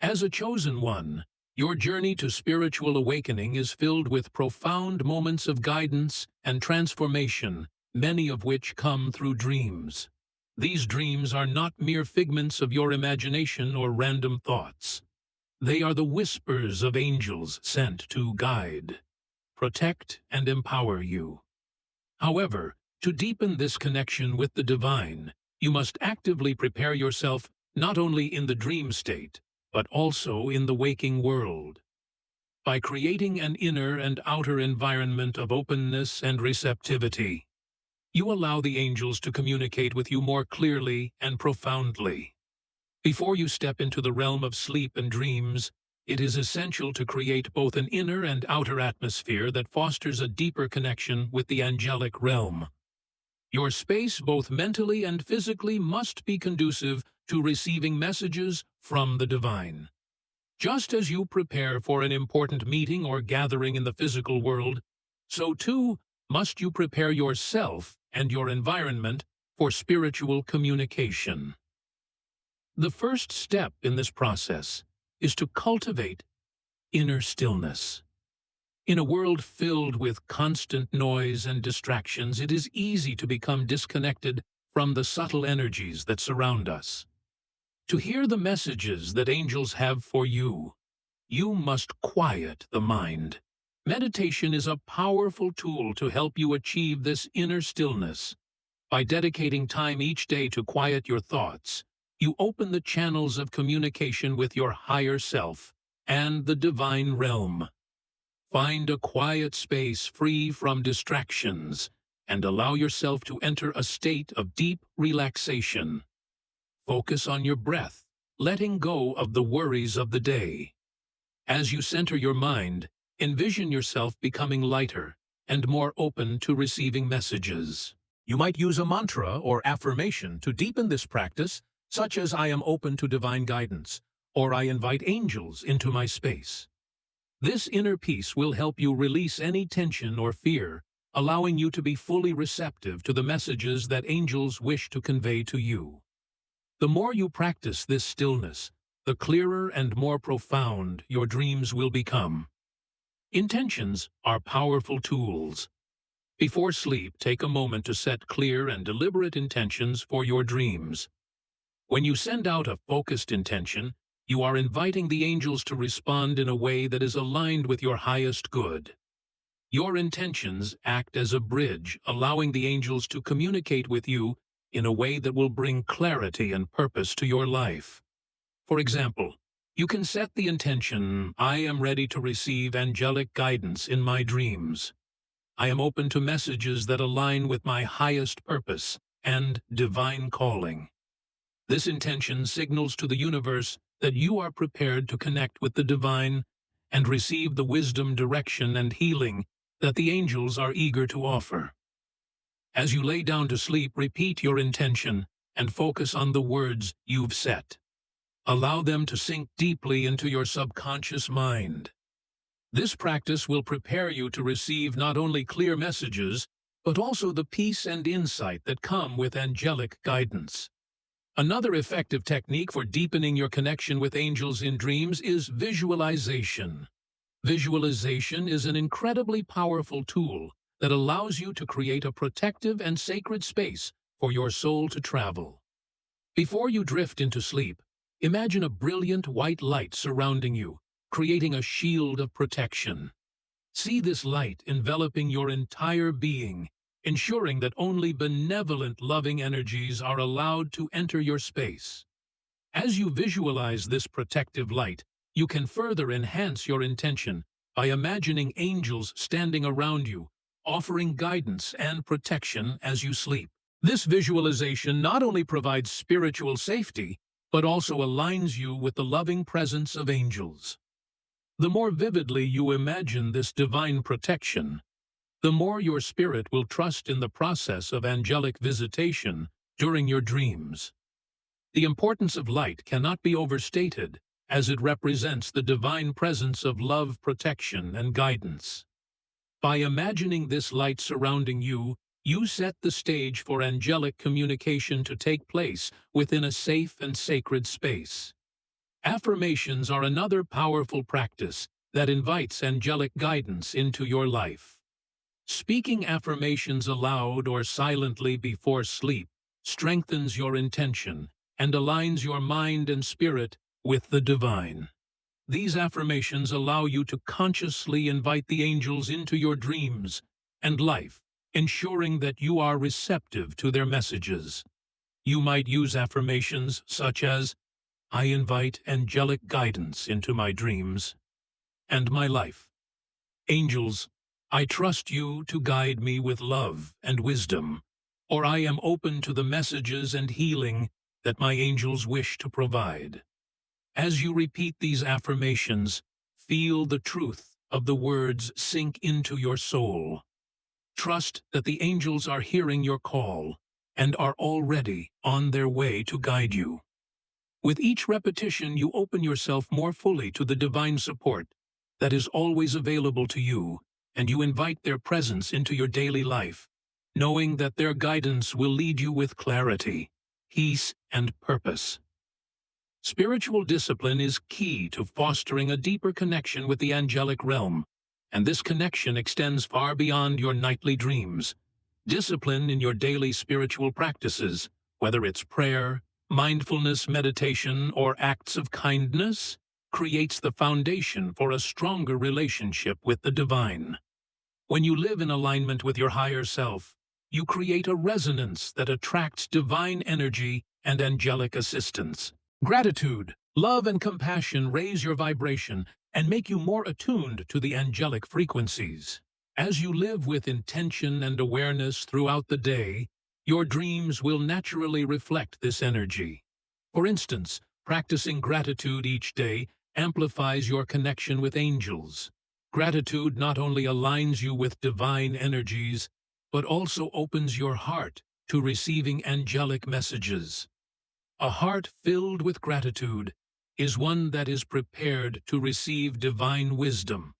As a chosen one, your journey to spiritual awakening is filled with profound moments of guidance and transformation, many of which come through dreams. These dreams are not mere figments of your imagination or random thoughts. They are the whispers of angels sent to guide, protect, and empower you. However, to deepen this connection with the divine, you must actively prepare yourself not only in the dream state, but also in the waking world. By creating an inner and outer environment of openness and receptivity, you allow the angels to communicate with you more clearly and profoundly. Before you step into the realm of sleep and dreams, it is essential to create both an inner and outer atmosphere that fosters a deeper connection with the angelic realm. Your space, both mentally and physically, must be conducive to receiving messages from the divine. Just as you prepare for an important meeting or gathering in the physical world, so too must you prepare yourself and your environment for spiritual communication. The first step in this process is to cultivate inner stillness. In a world filled with constant noise and distractions, it is easy to become disconnected from the subtle energies that surround us. To hear the messages that angels have for you, you must quiet the mind. Meditation is a powerful tool to help you achieve this inner stillness. By dedicating time each day to quiet your thoughts, you open the channels of communication with your higher self and the divine realm. Find a quiet space free from distractions and allow yourself to enter a state of deep relaxation. Focus on your breath, letting go of the worries of the day. As you center your mind, envision yourself becoming lighter and more open to receiving messages. You might use a mantra or affirmation to deepen this practice, such as "I am open to divine guidance," or "I invite angels into my space." This inner peace will help you release any tension or fear, allowing you to be fully receptive to the messages that angels wish to convey to you. The more you practice this stillness, the clearer and more profound your dreams will become. Intentions are powerful tools. Before sleep, take a moment to set clear and deliberate intentions for your dreams. When you send out a focused intention, you are inviting the angels to respond in a way that is aligned with your highest good. Your intentions act as a bridge, allowing the angels to communicate with you in a way that will bring clarity and purpose to your life. For example, you can set the intention, "I am ready to receive angelic guidance in my dreams. I am open to messages that align with my highest purpose and divine calling." This intention signals to the universe that you are prepared to connect with the divine and receive the wisdom, direction, and healing that the angels are eager to offer. As you lay down to sleep, repeat your intention and focus on the words you've set. Allow them to sink deeply into your subconscious mind. This practice will prepare you to receive not only clear messages, but also the peace and insight that come with angelic guidance. Another effective technique for deepening your connection with angels in dreams is visualization. Visualization is an incredibly powerful tool that allows you to create a protective and sacred space for your soul to travel. Before you drift into sleep, imagine a brilliant white light surrounding you, creating a shield of protection. See this light enveloping your entire being, ensuring that only benevolent, loving energies are allowed to enter your space. As you visualize this protective light, you can further enhance your intention by imagining angels standing around you, offering guidance and protection as you sleep. This visualization not only provides spiritual safety, but also aligns you with the loving presence of angels. The more vividly you imagine this divine protection, the more your spirit will trust in the process of angelic visitation during your dreams. The importance of light cannot be overstated, as it represents the divine presence of love, protection, and guidance. By imagining this light surrounding you, you set the stage for angelic communication to take place within a safe and sacred space. Affirmations are another powerful practice that invites angelic guidance into your life. Speaking affirmations aloud or silently before sleep strengthens your intention and aligns your mind and spirit with the divine. These affirmations allow you to consciously invite the angels into your dreams and life, ensuring that you are receptive to their messages. You might use affirmations such as, "I invite angelic guidance into my dreams and my life. Angels, I trust you to guide me with love and wisdom," or "I am open to the messages and healing that my angels wish to provide." As you repeat these affirmations, feel the truth of the words sink into your soul. Trust that the angels are hearing your call and are already on their way to guide you. With each repetition, you open yourself more fully to the divine support that is always available to you, and you invite their presence into your daily life, knowing that their guidance will lead you with clarity, peace, and purpose. Spiritual discipline is key to fostering a deeper connection with the angelic realm, and this connection extends far beyond your nightly dreams. Discipline in your daily spiritual practices, whether it's prayer, mindfulness, meditation, or acts of kindness, creates the foundation for a stronger relationship with the divine. When you live in alignment with your higher self, you create a resonance that attracts divine energy and angelic assistance. Gratitude, love, and compassion raise your vibration and make you more attuned to the angelic frequencies. As you live with intention and awareness throughout the day, your dreams will naturally reflect this energy. For instance, practicing gratitude each day amplifies your connection with angels. Gratitude not only aligns you with divine energies, but also opens your heart to receiving angelic messages. A heart filled with gratitude is one that is prepared to receive divine wisdom.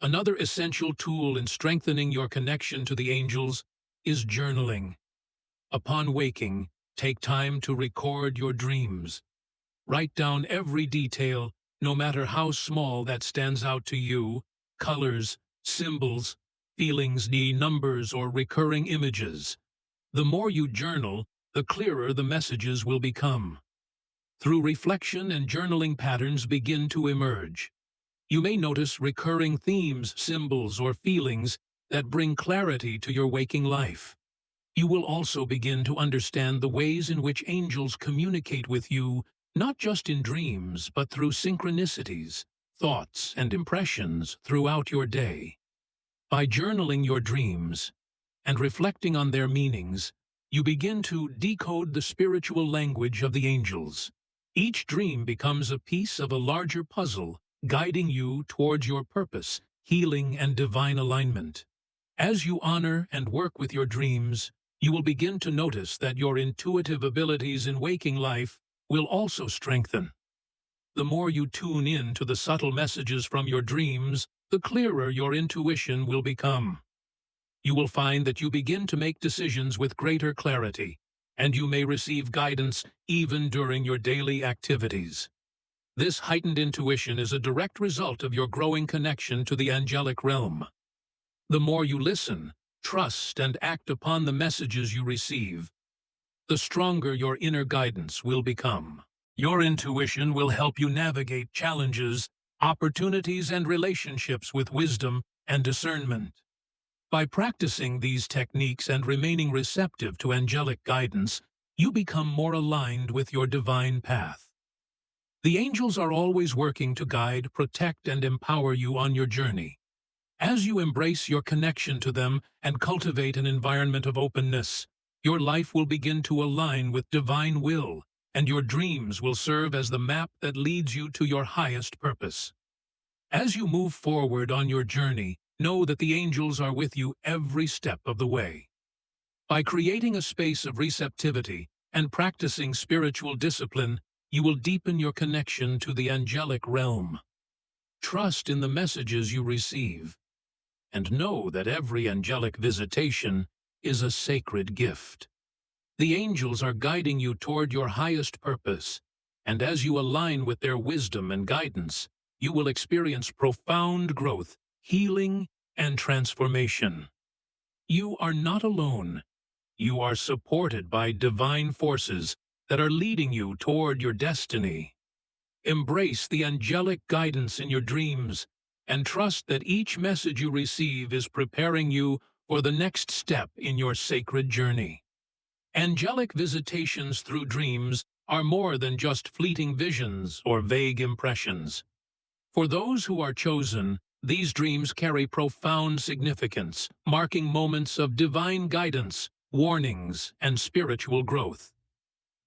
Another essential tool in strengthening your connection to the angels is journaling. Upon waking, take time to record your dreams. Write down every detail, no matter how small, that stands out to you: colors, symbols, feelings, numbers, or recurring images. The more you journal, the clearer the messages will become. Through reflection and journaling, patterns begin to emerge. You may notice recurring themes, symbols, or feelings that bring clarity to your waking life. You will also begin to understand the ways in which angels communicate with you, not just in dreams, but through synchronicities, thoughts, and impressions throughout your day. By journaling your dreams and reflecting on their meanings, you begin to decode the spiritual language of the angels. Each dream becomes a piece of a larger puzzle, guiding you towards your purpose, healing, and divine alignment. As you honor and work with your dreams, you will begin to notice that your intuitive abilities in waking life will also strengthen. The more you tune in to the subtle messages from your dreams, the clearer your intuition will become. You will find that you begin to make decisions with greater clarity, and you may receive guidance even during your daily activities. This heightened intuition is a direct result of your growing connection to the angelic realm. The more you listen, trust, and act upon the messages you receive, the stronger your inner guidance will become. Your intuition will help you navigate challenges, opportunities, and relationships with wisdom and discernment. By practicing these techniques and remaining receptive to angelic guidance, you become more aligned with your divine path. The angels are always working to guide, protect, and empower you on your journey. As you embrace your connection to them and cultivate an environment of openness, your life will begin to align with divine will, and your dreams will serve as the map that leads you to your highest purpose. As you move forward on your journey, know that the angels are with you every step of the way. By creating a space of receptivity and practicing spiritual discipline, you will deepen your connection to the angelic realm. Trust in the messages you receive, and know that every angelic visitation is a sacred gift. The angels are guiding you toward your highest purpose, and as you align with their wisdom and guidance, you will experience profound growth, healing, and transformation. You are not alone. You are supported by divine forces that are leading you toward your destiny. Embrace the angelic guidance in your dreams and trust that each message you receive is preparing you for the next step in your sacred journey. Angelic visitations through dreams are more than just fleeting visions or vague impressions. For those who are chosen, these dreams carry profound significance, marking moments of divine guidance, warnings, and spiritual growth.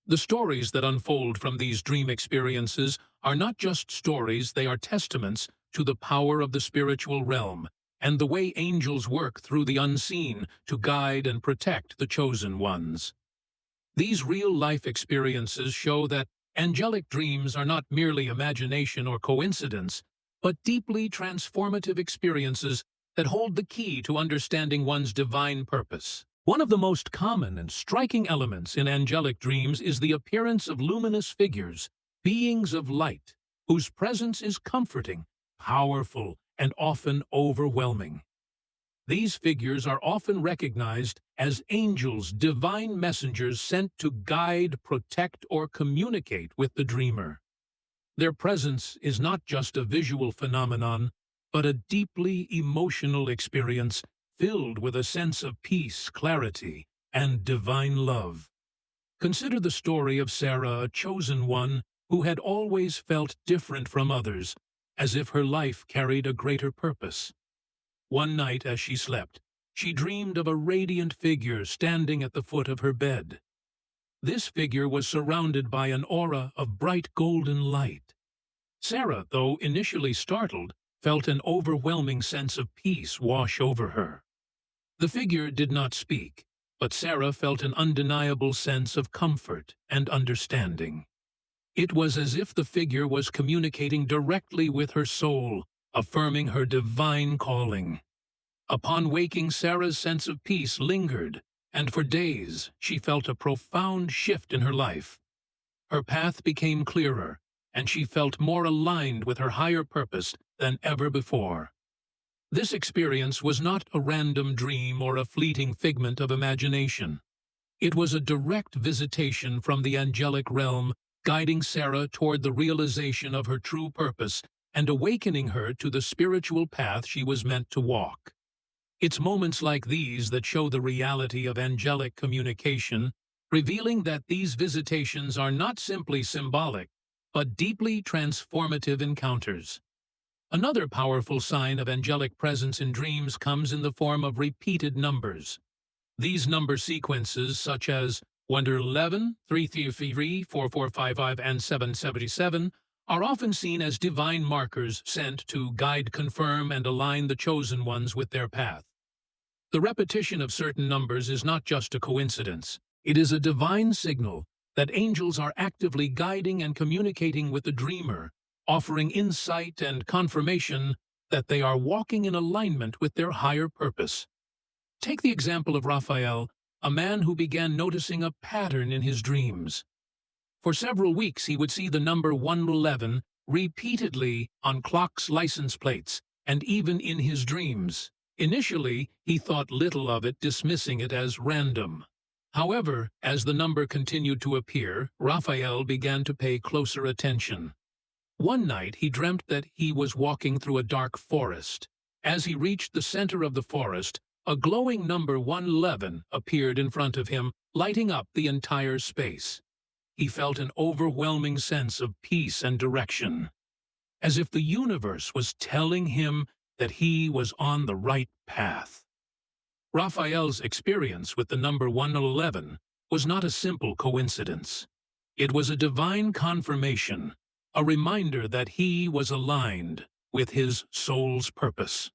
The stories that unfold from these dream experiences are not just stories, they are testaments to the power of the spiritual realm and the way angels work through the unseen to guide and protect the chosen ones. These real-life experiences show that angelic dreams are not merely imagination or coincidence, but deeply transformative experiences that hold the key to understanding one's divine purpose. One of the most common and striking elements in angelic dreams is the appearance of luminous figures, beings of light, whose presence is comforting, powerful, and often overwhelming. These figures are often recognized as angels, divine messengers sent to guide, protect, or communicate with the dreamer. Their presence is not just a visual phenomenon, but a deeply emotional experience filled with a sense of peace, clarity, and divine love. Consider the story of Sarah, a chosen one who had always felt different from others, as if her life carried a greater purpose. One night as she slept, she dreamed of a radiant figure standing at the foot of her bed. This figure was surrounded by an aura of bright golden light. Sarah, though initially startled, felt an overwhelming sense of peace wash over her. The figure did not speak, but Sarah felt an undeniable sense of comfort and understanding. It was as if the figure was communicating directly with her soul, affirming her divine calling. Upon waking, Sarah's sense of peace lingered, and for days she felt a profound shift in her life. Her path became clearer, and she felt more aligned with her higher purpose than ever before. This experience was not a random dream or a fleeting figment of imagination. It was a direct visitation from the angelic realm, guiding Sarah toward the realization of her true purpose and awakening her to the spiritual path she was meant to walk. It's moments like these that show the reality of angelic communication, revealing that these visitations are not simply symbolic, but deeply transformative encounters. Another powerful sign of angelic presence in dreams comes in the form of repeated numbers. These number sequences, such as 111, 333, 4455, and 777, are often seen as divine markers sent to guide, confirm, and align the chosen ones with their path. The repetition of certain numbers is not just a coincidence. It is a divine signal that angels are actively guiding and communicating with the dreamer, offering insight and confirmation that they are walking in alignment with their higher purpose. Take the example of Raphael, a man who began noticing a pattern in his dreams. For several weeks he would see the number 111 repeatedly on clocks' license plates and even in his dreams. Initially, he thought little of it, dismissing it as random. However, as the number continued to appear, Raphael began to pay closer attention. One night he dreamt that he was walking through a dark forest. As he reached the center of the forest, a glowing number 111 appeared in front of him, lighting up the entire space. He felt an overwhelming sense of peace and direction, as if the universe was telling him that he was on the right path. Raphael's experience with the number 111 was not a simple coincidence. It was a divine confirmation, a reminder that he was aligned with his soul's purpose.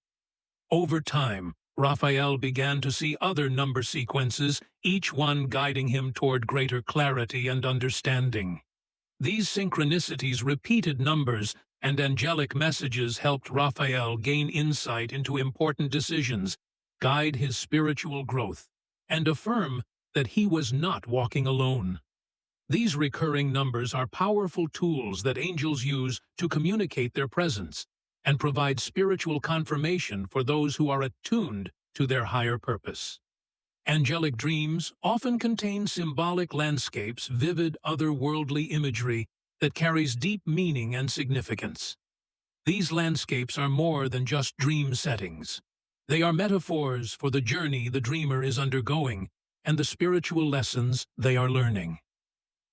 Over time, Raphael began to see other number sequences, each one guiding him toward greater clarity and understanding. These synchronicities, repeated numbers, and angelic messages helped Raphael gain insight into important decisions, guide his spiritual growth, and affirm that he was not walking alone. These recurring numbers are powerful tools that angels use to communicate their presence and provide spiritual confirmation for those who are attuned to their higher purpose. Angelic dreams often contain symbolic landscapes, vivid otherworldly imagery that carries deep meaning and significance. These landscapes are more than just dream settings. They are metaphors for the journey the dreamer is undergoing and the spiritual lessons they are learning.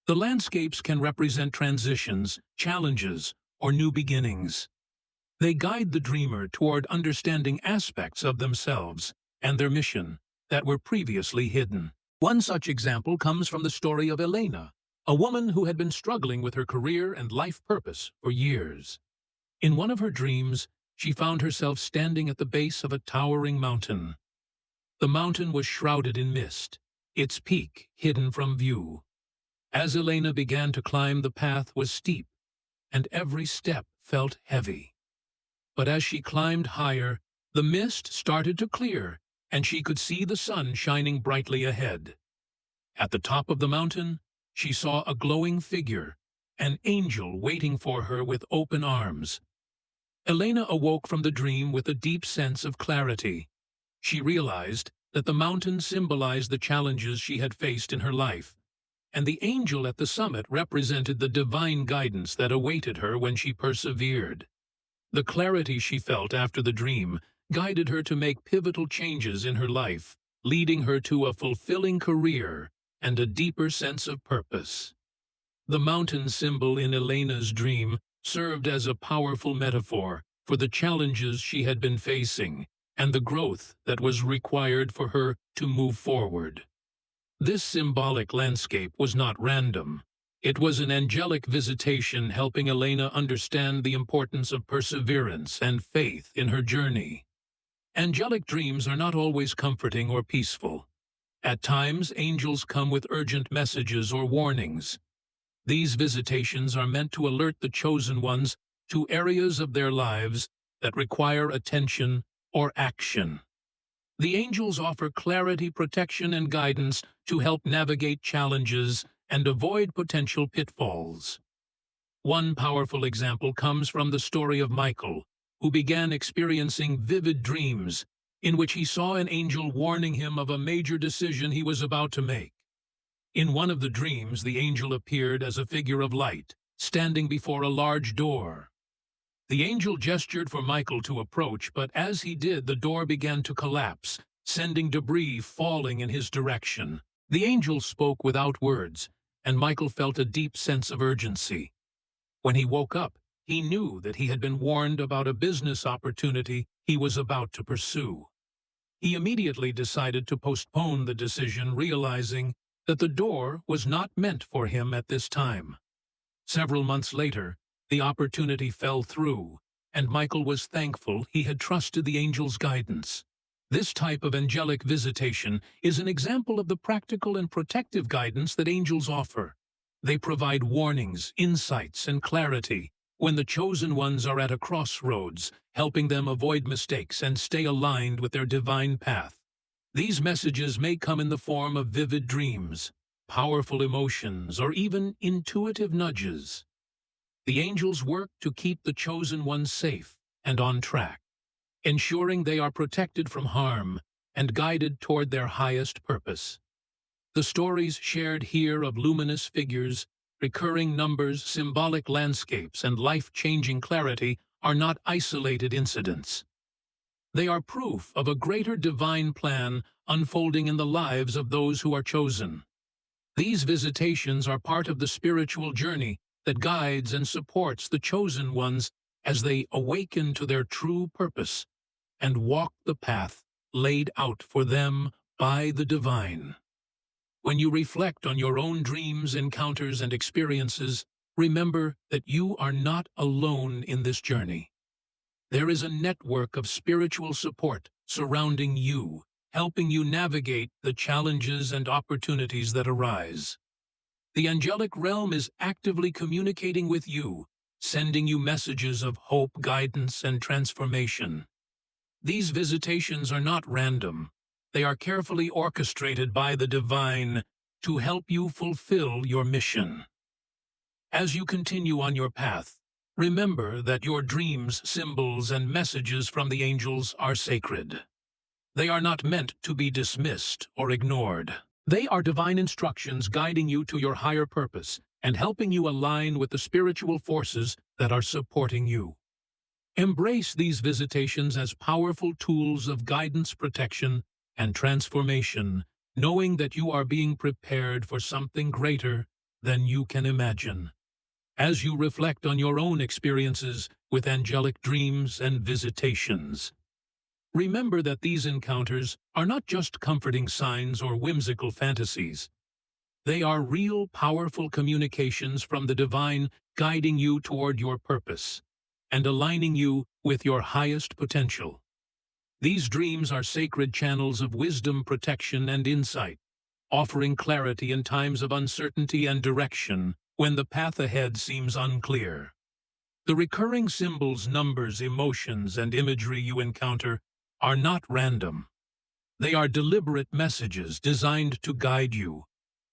The landscapes can represent transitions, challenges, or new beginnings. They guide the dreamer toward understanding aspects of themselves and their mission that were previously hidden. One such example comes from the story of Elena, a woman who had been struggling with her career and life purpose for years. In one of her dreams, she found herself standing at the base of a towering mountain. The mountain was shrouded in mist, its peak hidden from view. As Elena began to climb, the path was steep, and every step felt heavy. But as she climbed higher, the mist started to clear, and she could see the sun shining brightly ahead. At the top of the mountain, she saw a glowing figure, an angel waiting for her with open arms. Elena awoke from the dream with a deep sense of clarity. She realized that the mountain symbolized the challenges she had faced in her life, and the angel at the summit represented the divine guidance that awaited her when she persevered. The clarity she felt after the dream guided her to make pivotal changes in her life, leading her to a fulfilling career and a deeper sense of purpose. The mountain symbol in Elena's dream served as a powerful metaphor for the challenges she had been facing and the growth that was required for her to move forward. This symbolic landscape was not random. It was an angelic visitation helping Elena understand the importance of perseverance and faith in her journey. Angelic dreams are not always comforting or peaceful. At times, angels come with urgent messages or warnings. These visitations are meant to alert the chosen ones to areas of their lives that require attention or action. The angels offer clarity, protection, and guidance to help navigate challenges and avoid potential pitfalls. One powerful example comes from the story of Michael, who began experiencing vivid dreams in which he saw an angel warning him of a major decision he was about to make. In one of the dreams, the angel appeared as a figure of light, standing before a large door. The angel gestured for Michael to approach, but as he did, the door began to collapse, sending debris falling in his direction. The angel spoke without words, and Michael felt a deep sense of urgency. When he woke up, he knew that he had been warned about a business opportunity he was about to pursue. He immediately decided to postpone the decision, realizing that the door was not meant for him at this time. Several months later, the opportunity fell through, and Michael was thankful he had trusted the angel's guidance. This type of angelic visitation is an example of the practical and protective guidance that angels offer. They provide warnings, insights, and clarity when the chosen ones are at a crossroads, helping them avoid mistakes and stay aligned with their divine path. These messages may come in the form of vivid dreams, powerful emotions, or even intuitive nudges. The angels work to keep the chosen ones safe and on track, ensuring they are protected from harm and guided toward their highest purpose. The stories shared here of luminous figures, recurring numbers, symbolic landscapes, and life-changing clarity are not isolated incidents. They are proof of a greater divine plan unfolding in the lives of those who are chosen. These visitations are part of the spiritual journey that guides and supports the chosen ones as they awaken to their true purpose and walk the path laid out for them by the divine. When you reflect on your own dreams, encounters, and experiences, remember that you are not alone in this journey. There is a network of spiritual support surrounding you, helping you navigate the challenges and opportunities that arise. The angelic realm is actively communicating with you, sending you messages of hope, guidance, and transformation. These visitations are not random. They are carefully orchestrated by the divine to help you fulfill your mission. As you continue on your path, remember that your dreams, symbols, and messages from the angels are sacred. They are not meant to be dismissed or ignored. They are divine instructions guiding you to your higher purpose and helping you align with the spiritual forces that are supporting you. Embrace these visitations as powerful tools of guidance, protection, and transformation, knowing that you are being prepared for something greater than you can imagine. As you reflect on your own experiences with angelic dreams and visitations, remember that these encounters are not just comforting signs or whimsical fantasies. They are real, powerful communications from the divine guiding you toward your purpose and aligning you with your highest potential. These dreams are sacred channels of wisdom, protection, and insight, offering clarity in times of uncertainty and direction when the path ahead seems unclear. The recurring symbols, numbers, emotions, and imagery you encounter are not random. They are deliberate messages designed to guide you,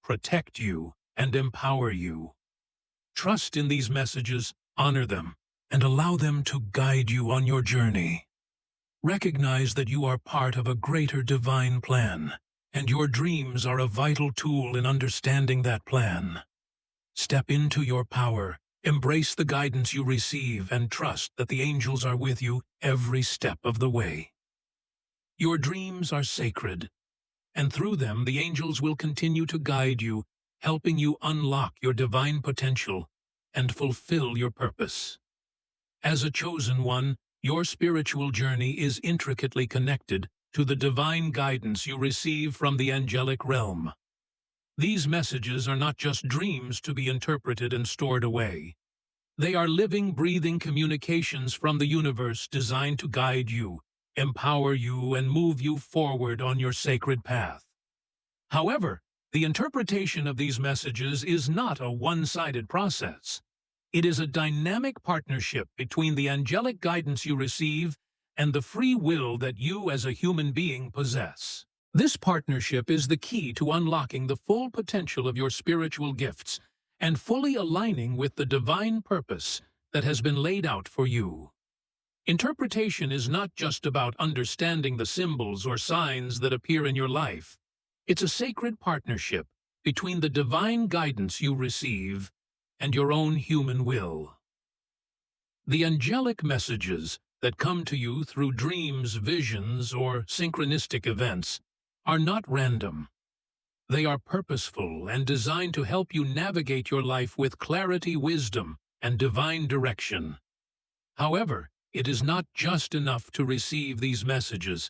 protect you, and empower you. Trust in these messages, honor them, and allow them to guide you on your journey. Recognize that you are part of a greater divine plan, and your dreams are a vital tool in understanding that plan. Step into your power, embrace the guidance you receive, and trust that the angels are with you every step of the way. Your dreams are sacred, and through them the angels will continue to guide you, helping you unlock your divine potential and fulfill your purpose. As a chosen one, your spiritual journey is intricately connected to the divine guidance you receive from the angelic realm. These messages are not just dreams to be interpreted and stored away. They are living, breathing communications from the universe designed to guide you, empower you, and move you forward on your sacred path. However, the interpretation of these messages is not a one-sided process. It is a dynamic partnership between the angelic guidance you receive and the free will that you as a human being possess. This partnership is the key to unlocking the full potential of your spiritual gifts and fully aligning with the divine purpose that has been laid out for you. Interpretation is not just about understanding the symbols or signs that appear in your life. It's a sacred partnership between the divine guidance you receive and your own human will. The angelic messages that come to you through dreams, visions, or synchronistic events are not random. They are purposeful and designed to help you navigate your life with clarity, wisdom, and divine direction. However, it is not just enough to receive these messages.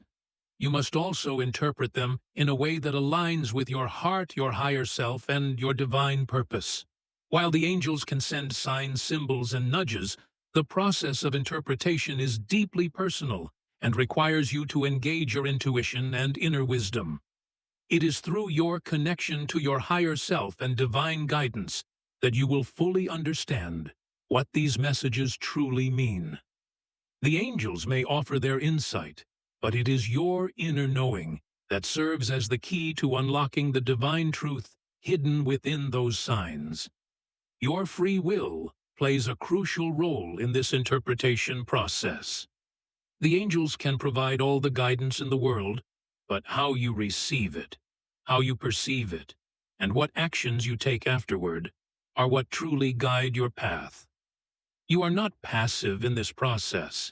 You must also interpret them in a way that aligns with your heart, your higher self, and your divine purpose. While the angels can send signs, symbols, and nudges, the process of interpretation is deeply personal and requires you to engage your intuition and inner wisdom. It is through your connection to your higher self and divine guidance that you will fully understand what these messages truly mean. The angels may offer their insight, but it is your inner knowing that serves as the key to unlocking the divine truth hidden within those signs. Your free will plays a crucial role in this interpretation process. The angels can provide all the guidance in the world, but how you receive it, how you perceive it, and what actions you take afterward are what truly guide your path. You are not passive in this process.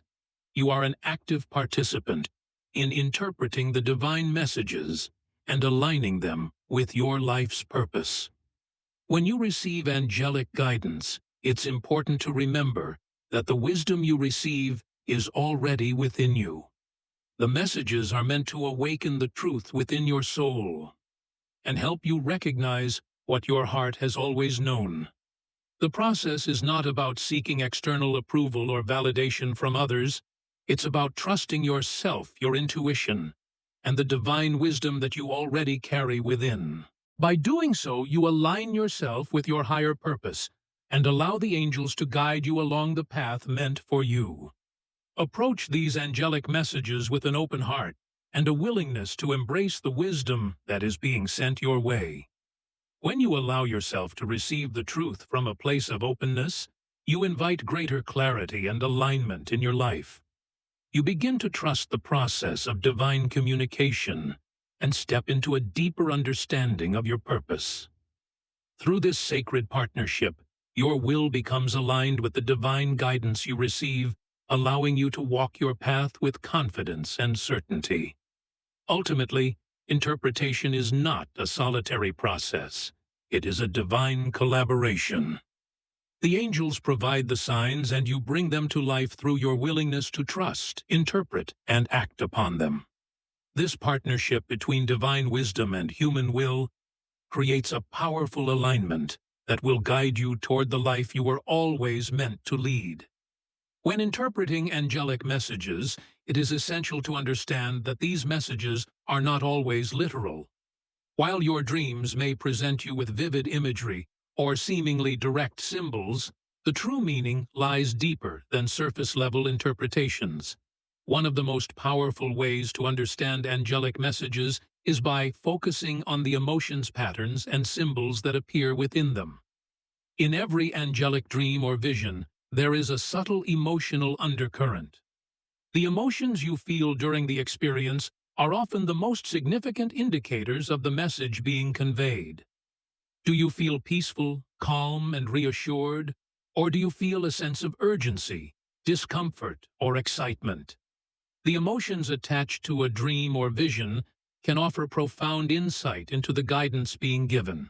You are an active participant in interpreting the divine messages and aligning them with your life's purpose. When you receive angelic guidance, it's important to remember that the wisdom you receive is already within you. The messages are meant to awaken the truth within your soul and help you recognize what your heart has always known. The process is not about seeking external approval or validation from others. It's about trusting yourself, your intuition, and the divine wisdom that you already carry within. By doing so, you align yourself with your higher purpose and allow the angels to guide you along the path meant for you. Approach these angelic messages with an open heart and a willingness to embrace the wisdom that is being sent your way. When you allow yourself to receive the truth from a place of openness, you invite greater clarity and alignment in your life. You begin to trust the process of divine communication and step into a deeper understanding of your purpose. Through this sacred partnership, your will becomes aligned with the divine guidance you receive, allowing you to walk your path with confidence and certainty. Ultimately, interpretation is not a solitary process. It is a divine collaboration. The angels provide the signs, and you bring them to life through your willingness to trust, interpret, and act upon them. This partnership between divine wisdom and human will creates a powerful alignment that will guide you toward the life you were always meant to lead. When interpreting angelic messages, it is essential to understand that these messages are not always literal. While your dreams may present you with vivid imagery or seemingly direct symbols, the true meaning lies deeper than surface-level interpretations. One of the most powerful ways to understand angelic messages is by focusing on the emotions, patterns, and symbols that appear within them. In every angelic dream or vision, there is a subtle emotional undercurrent. The emotions you feel during the experience are often the most significant indicators of the message being conveyed. Do you feel peaceful, calm, and reassured, or do you feel a sense of urgency, discomfort, or excitement? The emotions attached to a dream or vision can offer profound insight into the guidance being given.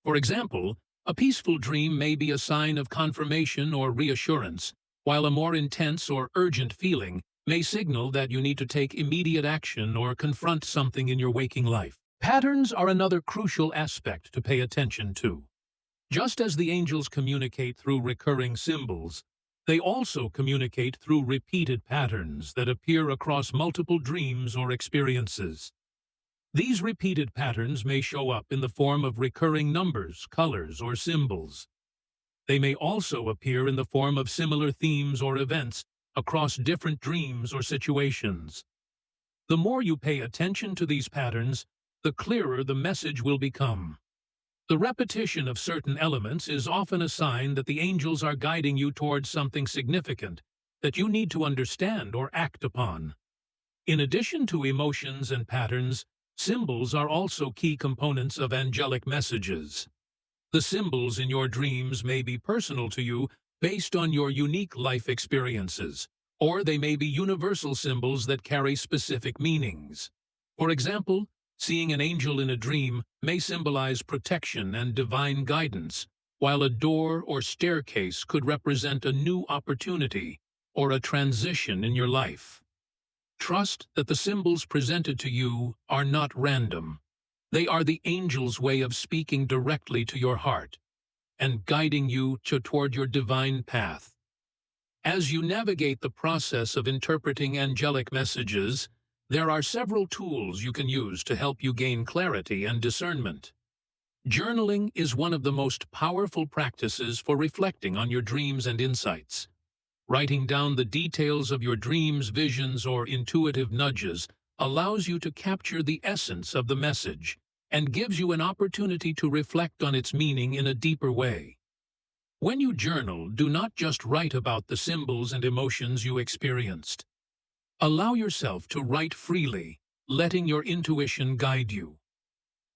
For example, a peaceful dream may be a sign of confirmation or reassurance, while a more intense or urgent feeling may signal that you need to take immediate action or confront something in your waking life. Patterns are another crucial aspect to pay attention to. Just as the angels communicate through recurring symbols, they also communicate through repeated patterns that appear across multiple dreams or experiences. These repeated patterns may show up in the form of recurring numbers, colors, or symbols. They may also appear in the form of similar themes or events across different dreams or situations. The more you pay attention to these patterns, the clearer the message will become. The repetition of certain elements is often a sign that the angels are guiding you towards something significant that you need to understand or act upon. In addition to emotions and patterns, symbols are also key components of angelic messages. The symbols in your dreams may be personal to you based on your unique life experiences, or they may be universal symbols that carry specific meanings. For example, seeing an angel in a dream may symbolize protection and divine guidance, while a door or staircase could represent a new opportunity or a transition in your life. Trust that the symbols presented to you are not random. They are the angel's way of speaking directly to your heart and guiding you toward your divine path. As you navigate the process of interpreting angelic messages, there are several tools you can use to help you gain clarity and discernment. Journaling is one of the most powerful practices for reflecting on your dreams and insights. Writing down the details of your dreams, visions, or intuitive nudges allows you to capture the essence of the message and gives you an opportunity to reflect on its meaning in a deeper way. When you journal, do not just write about the symbols and emotions you experienced. Allow yourself to write freely, letting your intuition guide you.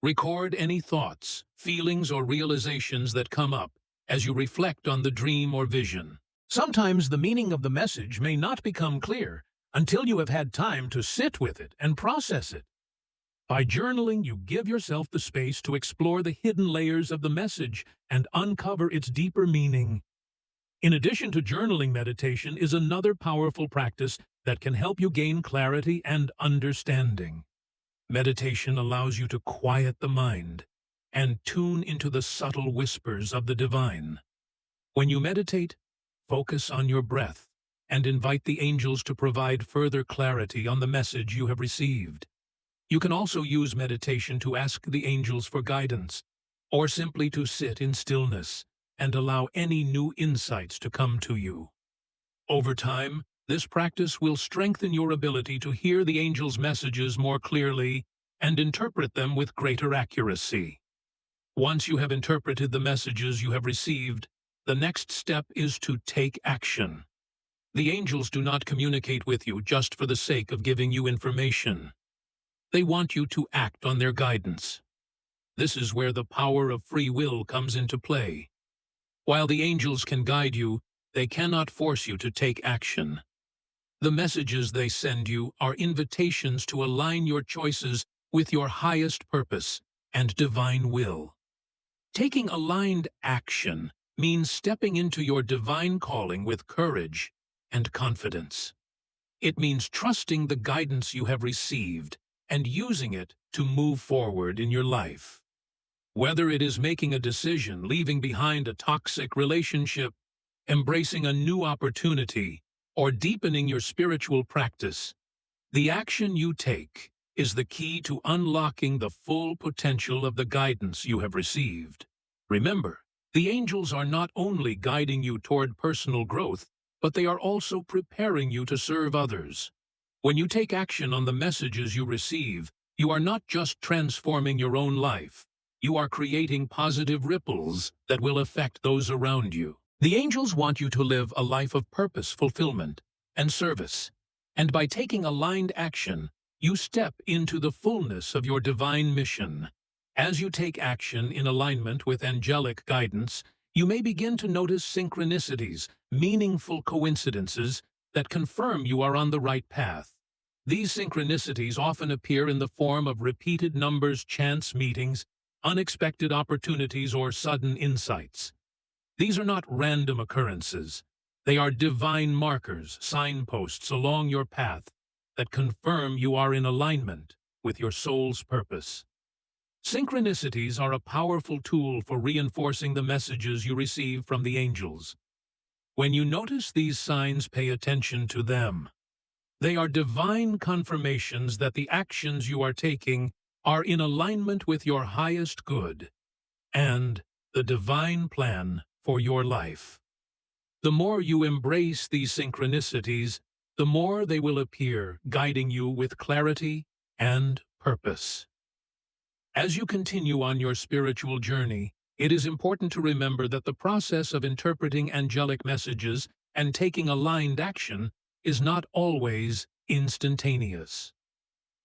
Record any thoughts, feelings, or realizations that come up as you reflect on the dream or vision. Sometimes the meaning of the message may not become clear until you have had time to sit with it and process it. By journaling, you give yourself the space to explore the hidden layers of the message and uncover its deeper meaning. In addition to journaling, meditation is another powerful practice that can help you gain clarity and understanding. Meditation allows you to quiet the mind and tune into the subtle whispers of the divine. When you meditate, focus on your breath and invite the angels to provide further clarity on the message you have received. You can also use meditation to ask the angels for guidance, or simply to sit in stillness and allow any new insights to come to you. Over time, this practice will strengthen your ability to hear the angels' messages more clearly and interpret them with greater accuracy. Once you have interpreted the messages you have received, the next step is to take action. The angels do not communicate with you just for the sake of giving you information. They want you to act on their guidance. This is where the power of free will comes into play. While the angels can guide you, they cannot force you to take action. The messages they send you are invitations to align your choices with your highest purpose and divine will. Taking aligned action means stepping into your divine calling with courage and confidence. It means trusting the guidance you have received and using it to move forward in your life. Whether it is making a decision, leaving behind a toxic relationship, embracing a new opportunity, or deepening your spiritual practice, the action you take is the key to unlocking the full potential of the guidance you have received. Remember, the angels are not only guiding you toward personal growth, but they are also preparing you to serve others. When you take action on the messages you receive, you are not just transforming your own life, you are creating positive ripples that will affect those around you. The angels want you to live a life of purpose, fulfillment, and service. And by taking aligned action, you step into the fullness of your divine mission. As you take action in alignment with angelic guidance, you may begin to notice synchronicities, meaningful coincidences that confirm you are on the right path. These synchronicities often appear in the form of repeated numbers, chance meetings, unexpected opportunities, or sudden insights. These are not random occurrences. They are divine markers, signposts along your path that confirm you are in alignment with your soul's purpose. Synchronicities are a powerful tool for reinforcing the messages you receive from the angels. When you notice these signs, pay attention to them. They are divine confirmations that the actions you are taking are in alignment with your highest good and the divine plan for your life. The more you embrace these synchronicities, the more they will appear, guiding you with clarity and purpose. As you continue on your spiritual journey, it is important to remember that the process of interpreting angelic messages and taking aligned action is not always instantaneous.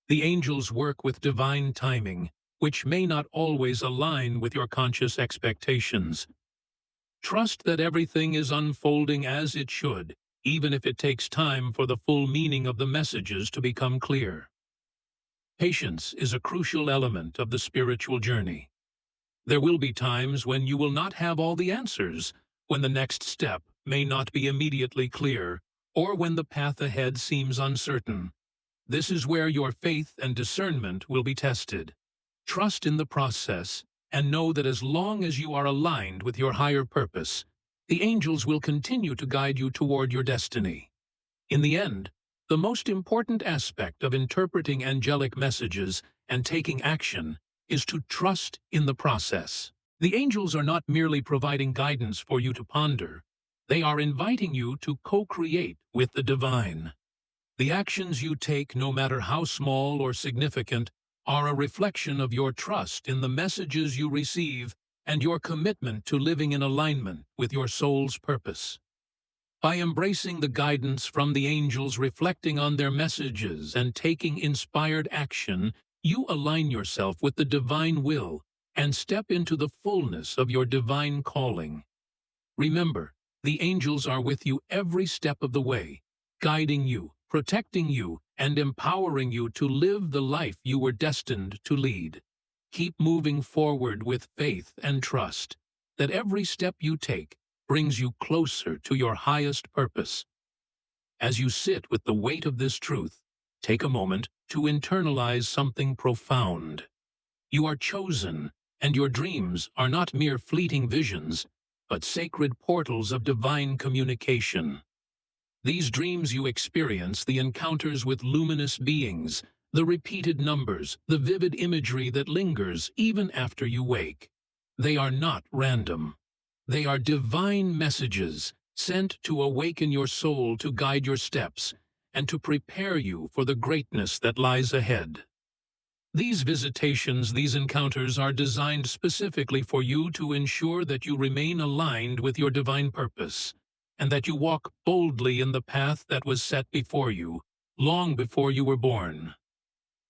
The angels work with divine timing, which may not always align with your conscious expectations. Trust that everything is unfolding as it should, even if it takes time for the full meaning of the messages to become clear. Patience is a crucial element of the spiritual journey. There will be times when you will not have all the answers, when the next step may not be immediately clear, or when the path ahead seems uncertain. This is where your faith and discernment will be tested. Trust in the process and know that as long as you are aligned with your higher purpose, the angels will continue to guide you toward your destiny. In the end, the most important aspect of interpreting angelic messages and taking action is to trust in the process. The angels are not merely providing guidance for you to ponder, they are inviting you to co-create with the divine. The actions you take, no matter how small or significant, are a reflection of your trust in the messages you receive and your commitment to living in alignment with your soul's purpose. By embracing the guidance from the angels, reflecting on their messages, and taking inspired action, you align yourself with the divine will and step into the fullness of your divine calling. Remember, the angels are with you every step of the way, guiding you, protecting you, and empowering you to live the life you were destined to lead. Keep moving forward with faith and trust that every step you take brings you closer to your highest purpose. As you sit with the weight of this truth, take a moment to internalize something profound. You are chosen, and your dreams are not mere fleeting visions, but sacred portals of divine communication. These dreams you experience, the encounters with luminous beings, the repeated numbers, the vivid imagery that lingers even after you wake. They are not random. They are divine messages sent to awaken your soul, to guide your steps, and to prepare you for the greatness that lies ahead. These visitations, these encounters are designed specifically for you to ensure that you remain aligned with your divine purpose, and that you walk boldly in the path that was set before you, long before you were born.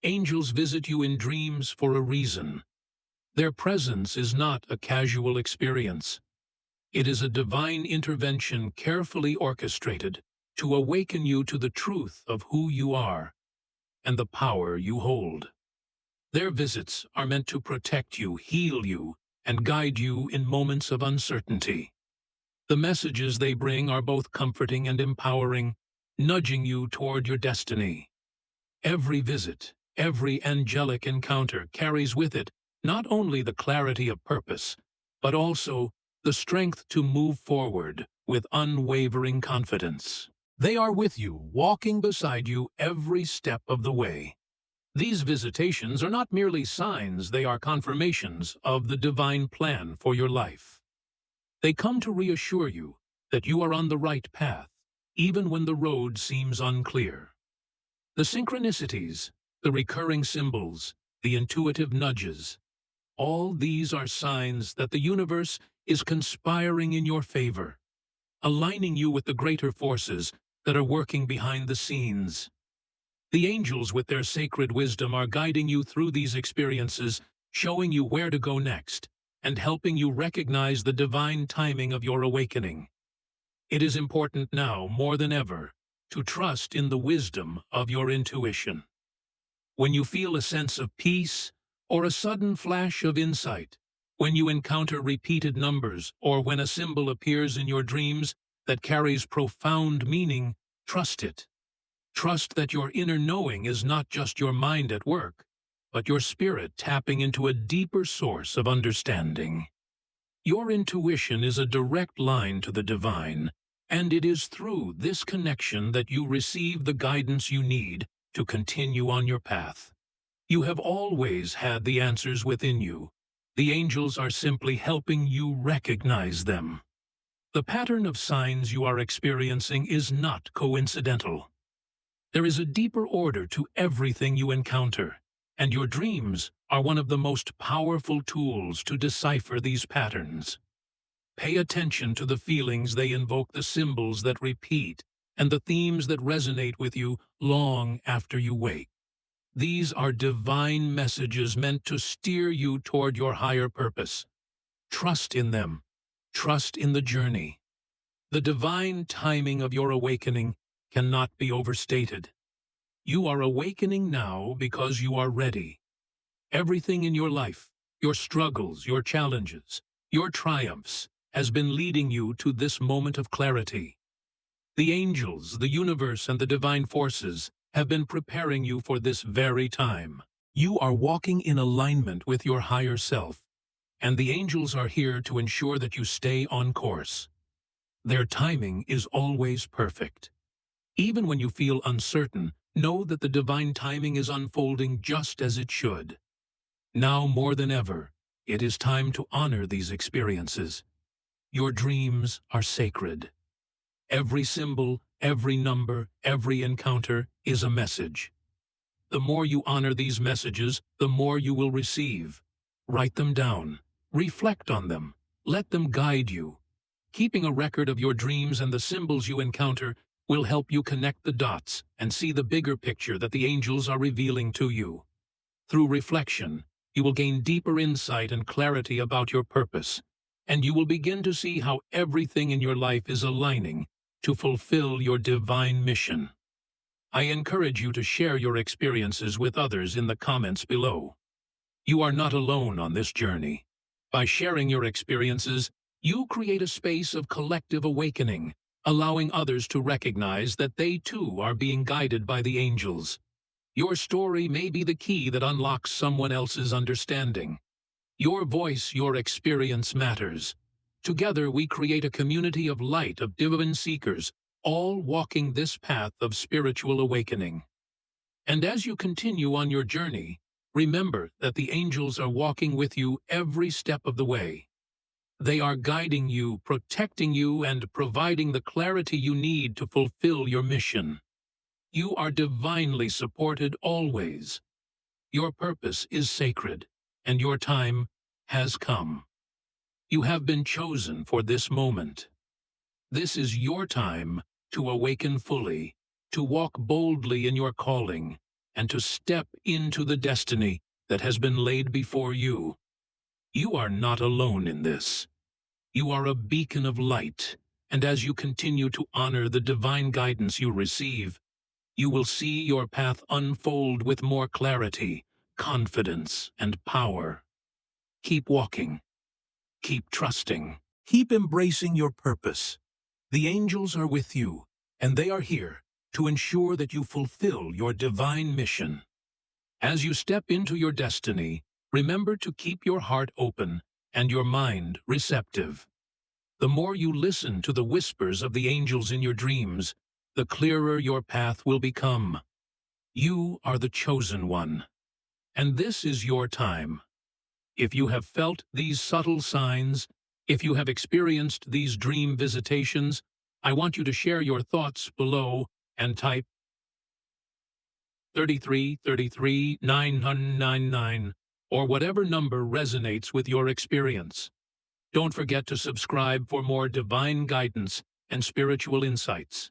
Angels visit you in dreams for a reason. Their presence is not a casual experience. It is a divine intervention carefully orchestrated to awaken you to the truth of who you are and the power you hold. Their visits are meant to protect you, heal you, and guide you in moments of uncertainty. The messages they bring are both comforting and empowering, nudging you toward your destiny. Every visit, every angelic encounter carries with it not only the clarity of purpose, but also the strength to move forward with unwavering confidence. They are with you, walking beside you every step of the way. These visitations are not merely signs, they are confirmations of the divine plan for your life. They come to reassure you that you are on the right path, even when the road seems unclear. The synchronicities, the recurring symbols, the intuitive nudges, all these are signs that the universe is conspiring in your favor, aligning you with the greater forces that are working behind the scenes. The angels, with their sacred wisdom, are guiding you through these experiences, showing you where to go next, and helping you recognize the divine timing of your awakening. It is important now, more than ever, to trust in the wisdom of your intuition. When you feel a sense of peace or a sudden flash of insight, when you encounter repeated numbers, or when a symbol appears in your dreams that carries profound meaning, trust it. Trust that your inner knowing is not just your mind at work, but your spirit tapping into a deeper source of understanding. Your intuition is a direct line to the divine, and it is through this connection that you receive the guidance you need to continue on your path. You have always had the answers within you. The angels are simply helping you recognize them. The pattern of signs you are experiencing is not coincidental. There is a deeper order to everything you encounter, and your dreams are one of the most powerful tools to decipher these patterns. Pay attention to the feelings they invoke, the symbols that repeat, and the themes that resonate with you long after you wake. These are divine messages meant to steer you toward your higher purpose. Trust in them. Trust in the journey. The divine timing of your awakening cannot be overstated. You are awakening now because you are ready. Everything in your life, your struggles, your challenges, your triumphs, has been leading you to this moment of clarity. The angels, the universe, and the divine forces have been preparing you for this very time. You are walking in alignment with your higher self, and the angels are here to ensure that you stay on course. Their timing is always perfect. Even when you feel uncertain, know that the divine timing is unfolding just as it should. Now more than ever, it is time to honor these experiences. Your dreams are sacred. Every symbol, every number, every encounter is a message. The more you honor these messages, the more you will receive. Write them down. Reflect on them. Let them guide you. Keeping a record of your dreams and the symbols you encounter will help you connect the dots and see the bigger picture that the angels are revealing to you. Through reflection, you will gain deeper insight and clarity about your purpose, and you will begin to see how everything in your life is aligning to fulfill your divine mission. I encourage you to share your experiences with others in the comments below. You are not alone on this journey. By sharing your experiences, you create a space of collective awakening, allowing others to recognize that they too are being guided by the angels. Your story may be the key that unlocks someone else's understanding. Your voice, your experience matters. Together we create a community of light, of divine seekers, all walking this path of spiritual awakening. And as you continue on your journey, remember that the angels are walking with you every step of the way. They are guiding you, protecting you, and providing the clarity you need to fulfill your mission. You are divinely supported always. Your purpose is sacred, and your time has come. You have been chosen for this moment. This is your time to awaken fully, to walk boldly in your calling, and to step into the destiny that has been laid before you. You are not alone in this. You are a beacon of light, and as you continue to honor the divine guidance you receive, you will see your path unfold with more clarity, confidence, and power. Keep walking. Keep trusting. Keep embracing your purpose. The angels are with you, and they are here to ensure that you fulfill your divine mission. As you step into your destiny, remember to keep your heart open and your mind receptive. The more you listen to the whispers of the angels in your dreams, the clearer your path will become. You are the chosen one, and this is your time. If you have felt these subtle signs, if you have experienced these dream visitations, I want you to share your thoughts below and type 3333-999 or whatever number resonates with your experience. Don't forget to subscribe for more divine guidance and spiritual insights.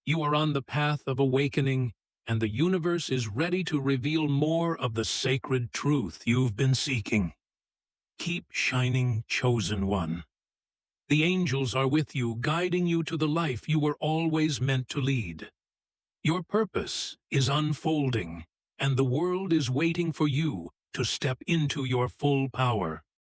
You are on the path of awakening, and the universe is ready to reveal more of the sacred truth you've been seeking. Keep shining, chosen one. The angels are with you, guiding you to the life you were always meant to lead. Your purpose is unfolding, and the world is waiting for you to step into your full power.